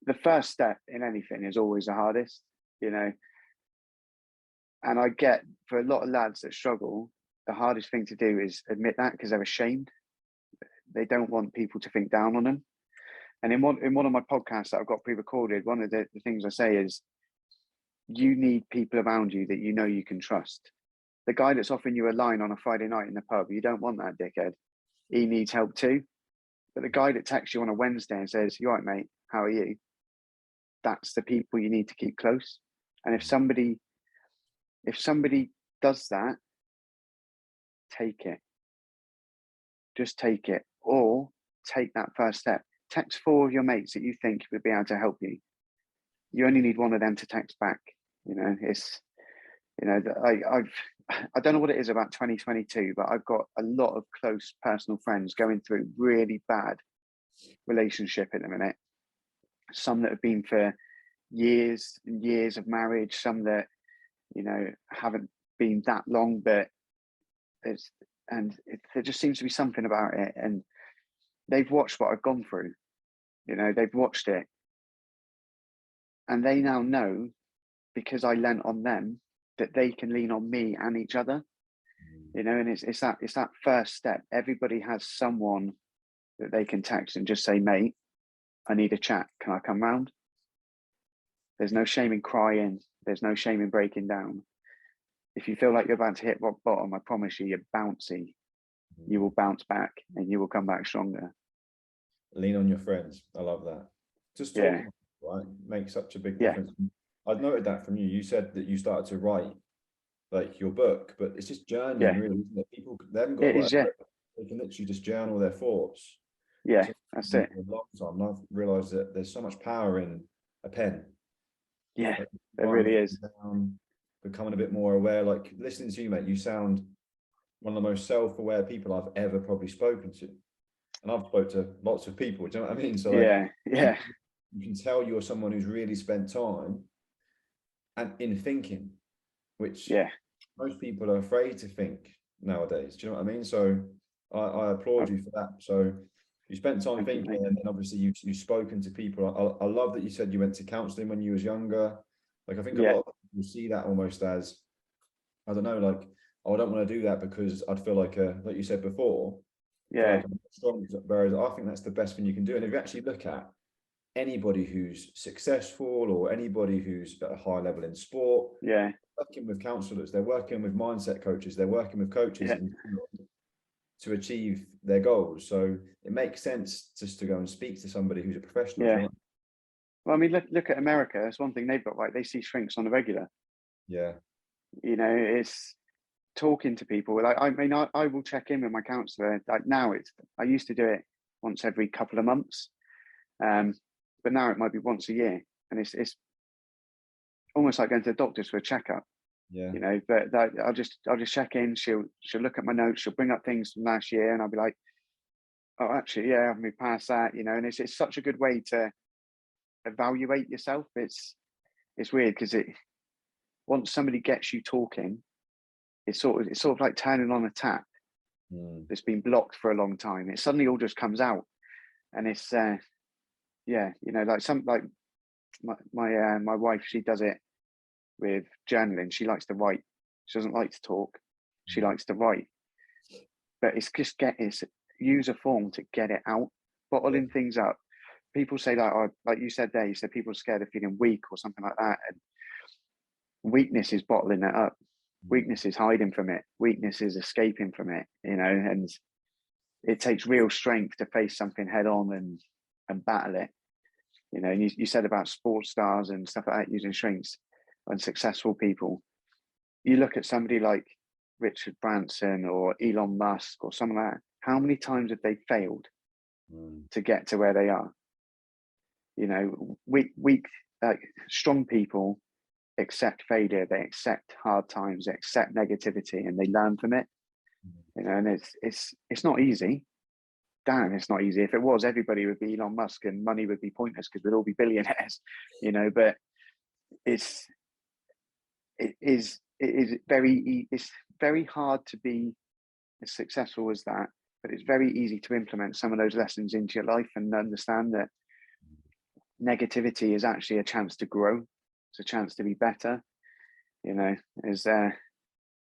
The first step in anything is always the hardest, you know. And I get for a lot of lads that struggle, the hardest thing to do is admit that because they're ashamed. They don't want people to think down on them. And in one of my podcasts that I've got pre-recorded, one of the things I say is you need people around you that you know you can trust. The guy that's offering you a line on a Friday night in the pub, you don't want that dickhead. He needs help too. But the guy that texts you on a Wednesday and says, "You all right, mate? How are you?" That's the people you need to keep close. And if somebody does that, take it. Just take it. Or take that first step. Text 4 of your mates that you think would be able to help you. You only need one of them to text back. You know, I don't know what it is about 2022, but I've got a lot of close personal friends going through really bad relationship at the minute. Some that have been for years and years of marriage, some that, you know, haven't been that long, but there just seems to be something about it. And they've watched what I've gone through, you know, they've watched it. And they now know, because I lent on them, that they can lean on me and each other, you know. And it's that first step. Everybody has someone that they can text and just say, "Mate, I need a chat. Can I come round?" There's no shame in crying. There's no shame in breaking down. If you feel like you're about to hit rock bottom, I promise you, you're bouncy. You will bounce back and you will come back stronger. Lean on your friends. I love that. Just talking, right, makes such a big difference. I've noted that from you. You said that you started to write like your book, but it's just journaling, really, isn't it? People, they haven't got to write a book. They can literally just journal their thoughts. Yeah, that's it. For a long time, and I've realised that there's so much power in a pen. Yeah, there really is. Down, becoming a bit more aware. Like listening to you, mate, you sound one of the most self-aware people I've ever probably spoken to. And I've spoken to lots of people, do you know what I mean? So like, Yeah. you can tell you're someone who's really spent time and in thinking, which Yeah. most people are afraid to think nowadays. Do you know what I mean? So I applaud Oh, you for that. So you spent time thank you, thinking, mate. and then obviously you've spoken to people. I love that you said you went to counselling when you was younger. Like I think a Yeah. lot of people see that almost as, I don't know, like, oh, I don't want to do that because I'd feel like you said before, feel Yeah. like I'm strong. Whereas I think that's the best thing you can do. And if you actually look at anybody who's successful or anybody who's at a high level in sport, Yeah. working with counselors, they're working with mindset coaches, they're working with coaches Yeah. to achieve their goals. So it makes sense just to go and speak to somebody who's a professional. Do you Yeah. know what? Well, I mean, look at America. That's one thing they've got right. They see shrinks on a regular. Yeah. You know, it's talking to people. Like, I mean, I will check in with my counsellor. Like now, I used to do it once every couple of months, but now it might be once a year, and it's almost like going to the doctors for a checkup. Yeah. You know, but that, I'll just check in. She'll look at my notes. She'll bring up things from last year, and I'll be like, oh, actually, yeah, I've moved past that. You know, and it's such a good way to evaluate yourself. It's weird because once somebody gets you talking, it's sort of like turning on a tap that's been blocked for a long time. It suddenly all just comes out, and it's yeah, you know, like my wife, she does it with journaling. She likes to write. She doesn't like to talk. She likes to write. But it's just use a form to get it out, Yeah. bottling things up. People say that, oh, like you said there, you said people are scared of feeling weak or something like that. And weakness is bottling it up. Weakness is hiding from it. Weakness is escaping from it, you know, and it takes real strength to face something head on and battle it. You know, and you said about sports stars and stuff like that using shrinks and successful people. You look at somebody like Richard Branson or Elon Musk or someone like that. How many times have they failed to get to where they are? You know, weak, like strong people accept failure, they accept hard times, they accept negativity, and they learn from it. You know, and it's not easy. Damn, it's not easy. If it was, everybody would be Elon Musk, and money would be pointless because we'd all be billionaires. You know, but it's it's very hard to be as successful as that, but it's very easy to implement some of those lessons into your life and understand that negativity is actually a chance to grow. It's a chance to be better. You know, is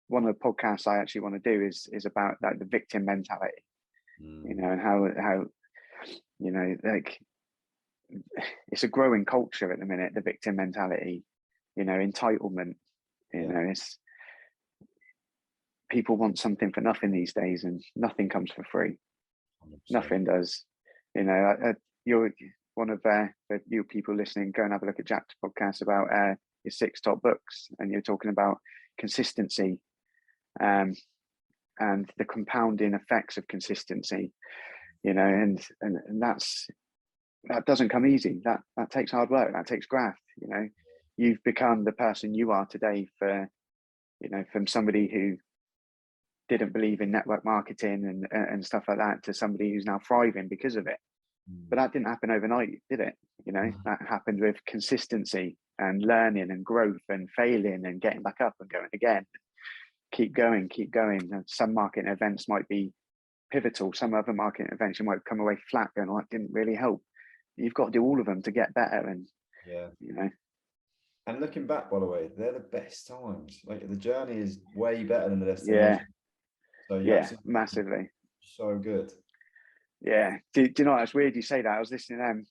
one of the podcasts I actually want to do is about like the victim mentality. You know, and how you know, like it's a growing culture at the minute, the victim mentality, you know, entitlement. You know, it's people want something for nothing these days, and nothing comes for free. 100%. Nothing does. You know, you're one of you people listening. Go and have a look at Jack's podcast about your 6 top books, and you're talking about consistency, and the compounding effects of consistency. You know, and that doesn't come easy. That takes hard work. That takes graft. You know, you've become the person you are today for, you know, from somebody who didn't believe in network marketing and stuff like that to somebody who's now thriving because of it. But that didn't happen overnight, did it? You know, that happened with consistency and learning and growth and failing and getting back up and going again. Keep going, keep going. And some marketing events might be pivotal. Some other marketing events you might come away flat going, oh, it didn't really help. You've got to do all of them to get better. And, you know. And looking back, by the way, they're the best times. Like the journey is way better than the Yeah. destination. So Yeah, massively. So good. Yeah. Do you know, it's weird you say that. I was listening to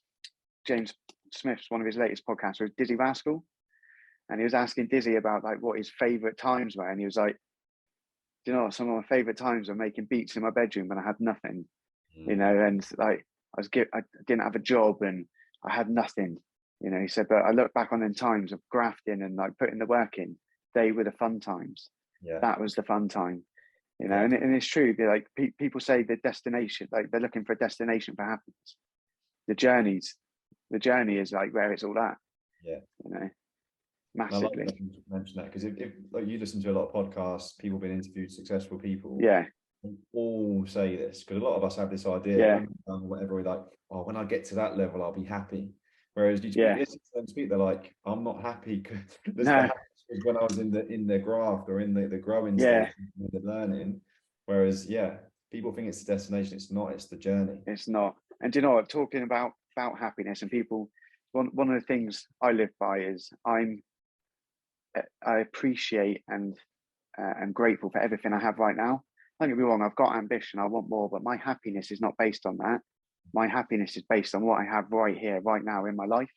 James Smith's, one of his latest podcasts with Dizzy Rascal. And he was asking Dizzy about like what his favorite times were. And he was like, do you know what, some of my favorite times were making beats in my bedroom when I had nothing, you know, and like I didn't have a job and I had nothing, you know. He said, but I look back on them times of grafting and like putting the work in, they were the fun times. Yeah. That was the fun time, you know. And it's true. They're like people say the destination, like they're looking for a destination for happiness. The journey is like where it's all at. Yeah. You know. And I like massively. that you mentioned that, because if like you listen to a lot of podcasts, people being interviewed, successful people, Yeah, they all say this, because a lot of us have this idea yeah, when we're done whatever, we're like, oh, when I get to that level, I'll be happy. Whereas you yeah. listen to them speak, they're like, I'm not happy. This the No, happiness was when I was in the graft, or in the growing stage, yeah, the learning. Whereas, yeah, people think it's the destination. It's not. It's the journey. it's not. And do you know what? Talking about happiness and people, one of the things I live by is I appreciate and am grateful for everything I have right now. Don't get me wrong, I've got ambition, I want more, but my happiness is not based on that. My happiness is based on what I have right here, right now in my life.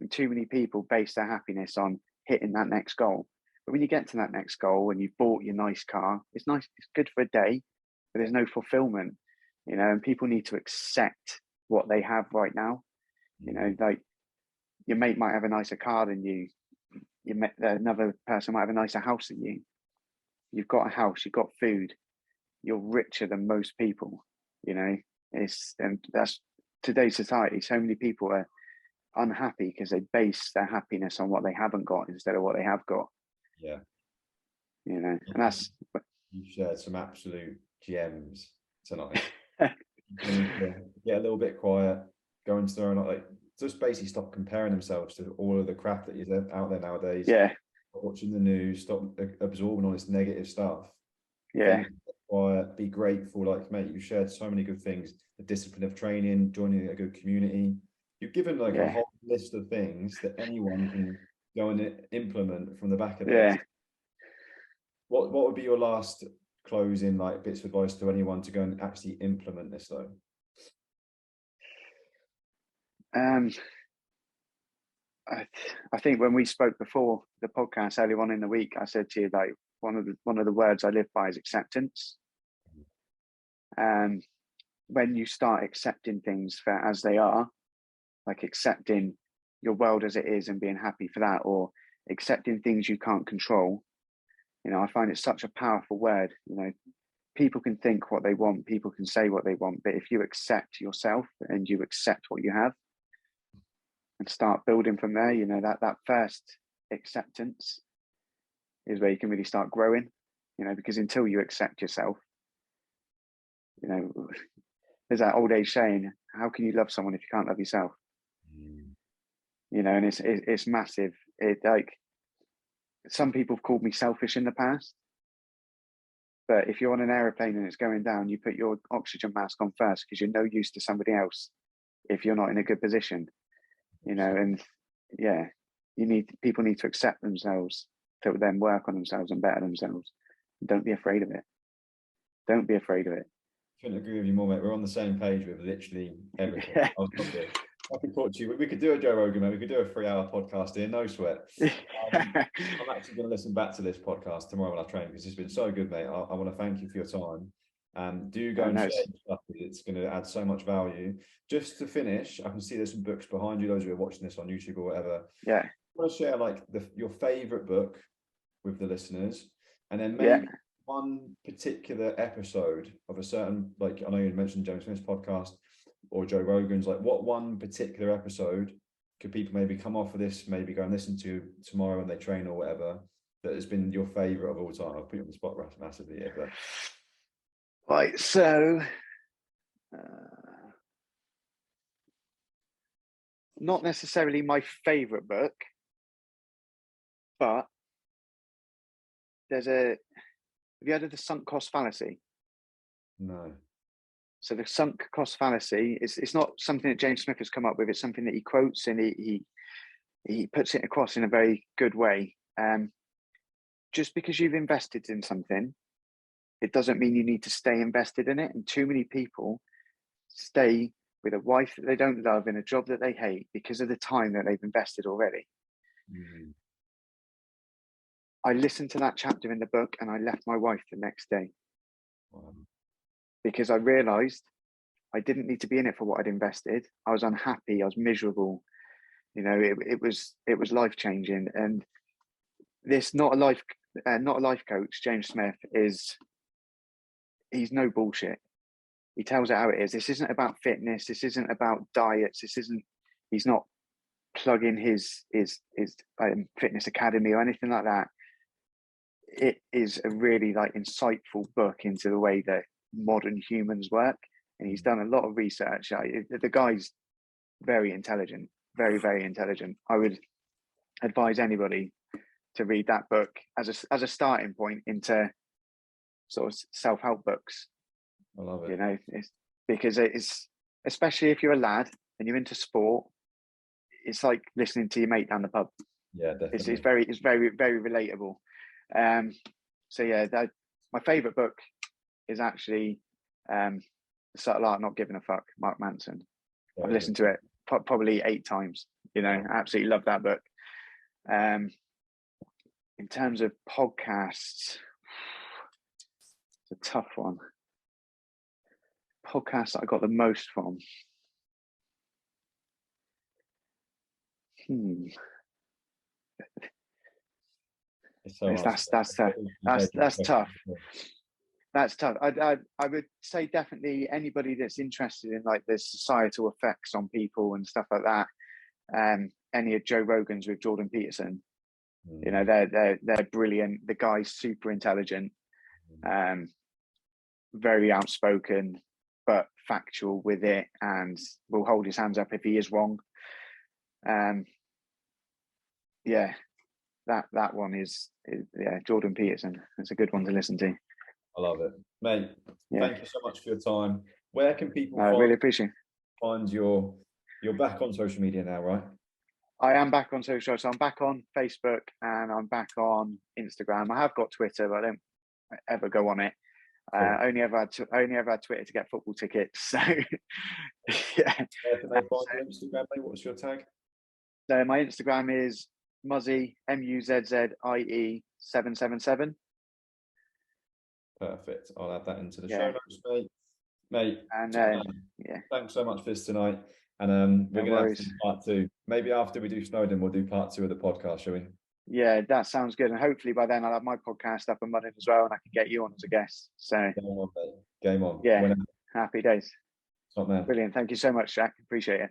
And too many people base their happiness on hitting that next goal. But when you get to that next goal and you've bought your nice car, it's nice, it's good for a day, but there's no fulfillment, and people need to accept what they have right now. Like your mate might have a nicer car than you, another person might have a nicer house than you. You've got a house, you've got food, you're richer than most people. And that's today's society. So many people are unhappy because they base their happiness on what they haven't got instead of what they have got. Yeah. And that's You shared some absolute gems tonight. Need to get a little bit quiet, go into their own, like, just basically stop comparing themselves to all of the crap that is out there nowadays. yeah, Stop watching the news, stop absorbing all this negative stuff. yeah, Get quiet, be grateful. Like, mate, you shared so many good things: the discipline of training, joining a good community. You've given like a yeah, whole list of things that anyone can go and implement from the back of this. yeah. What would be your last closing like bits of advice to anyone to go and actually implement this though? um I think when we spoke before the podcast earlier on in the week, I said to you, like, one of the words I live by is acceptance. When you start accepting things for as they are, like accepting your world as it is and being happy for that, or accepting things you can't control, I find it such a powerful word. People can think what they want, people can say what they want, but if you accept yourself and you accept what you have and start building from there, that first acceptance is where you can really start growing, because until you accept yourself, there's that old age saying, how can you love someone if you can't love yourself? And it's massive. It, like, some people have called me selfish in the past, but if you're on an aeroplane and it's going down, you put your oxygen mask on first because you're no use to somebody else if you're not in a good position. And yeah, people need to accept themselves to then work on themselves and better themselves. Don't be afraid of it. Don't be afraid of it. Couldn't agree with you more, mate. We're on the same page with literally everything. Yeah. I could talk to you. We could do a Joe Rogan, mate. We could do a 3-hour podcast here, no sweat. I'm actually going to listen back to this podcast tomorrow when I train, because it's been so good, mate. I want to thank you for your time. Do go and share your stuff. It's going to add so much value. Just to finish, I can see there's some books behind you. Those who are watching this on YouTube or whatever. Yeah. I want to share like your favorite book with the listeners, and then maybe Yeah. one particular episode of a certain, like, I know you mentioned James Smith's podcast or Joe Rogan's, like, what one particular episode could people maybe come off of this, maybe go and listen to tomorrow when they train or whatever, that has been your favorite of all time? I'll put you on the spot massively here, but right, so not necessarily my favorite book, but have you heard of the sunk cost fallacy? no. So the sunk cost fallacy it's not something that James Smith has come up with. It's something that he quotes, and he puts it across in a very good way. Just because you've invested in something, it doesn't mean you need to stay invested in it. And too many people stay with a wife that they don't love in a job that they hate because of the time that they've invested already. Mm. I listened to that chapter in the book and I left my wife the next day. Wow. Because I realized I didn't need to be in it for what I'd invested. I was unhappy. I was miserable. It was life changing. And this not a life coach, James Smith, he's no bullshit. He tells it how it is. This isn't about fitness. This isn't about diets. He's not plug in his fitness academy or anything like that, it is a really like insightful book into the way that modern humans work. And he's done a lot of research. The guy's very intelligent, very, very intelligent. I would advise anybody to read that book as a starting point into sort of self-help books. I love it. You know, because it's, especially if you're a lad and you're into sport, it's like listening to your mate down the pub. Yeah, definitely. It's very, very relatable. So yeah, my favorite book is actually The Subtle Art of Not Giving a Fuck, Mark Manson. I've listened to it probably 8 times. You know, I absolutely love that book. In terms of podcasts, it's a tough one. Podcast that I got the most from. That's tough. That's tough. I would say definitely anybody that's interested in like the societal effects on people and stuff like that. Any of Joe Rogan's with Jordan Peterson, you know, they're brilliant. The guy's super intelligent, very outspoken, but factual with it, and will hold his hands up if he is wrong. Yeah, that one is Jordan Peterson. It's a good one to listen to. I love it, mate. Thank you so much for your time. Where can people really appreciate find you're back on social media now, right? I am back on social, so I'm back on Facebook and I'm back on Instagram. I have got Twitter, but I don't ever go on it. Cool. Only ever had Twitter to get football tickets. So yeah. Can they find your Instagram, mate? What's your tag? So my Instagram is Muzzie MUZZIE 777. Perfect. I'll add that into the show notes, mate. And thanks so much for this tonight. And we're going to have to do part 2. Maybe after we do Snowdon, we'll do part 2 of the podcast, shall we? Yeah, that sounds good. And hopefully by then I'll have my podcast up and running as well, and I can get you on as a guest. So game on, mate. Game on. Yeah. Happy days. Top man. Brilliant. Thank you so much, Jack. Appreciate it.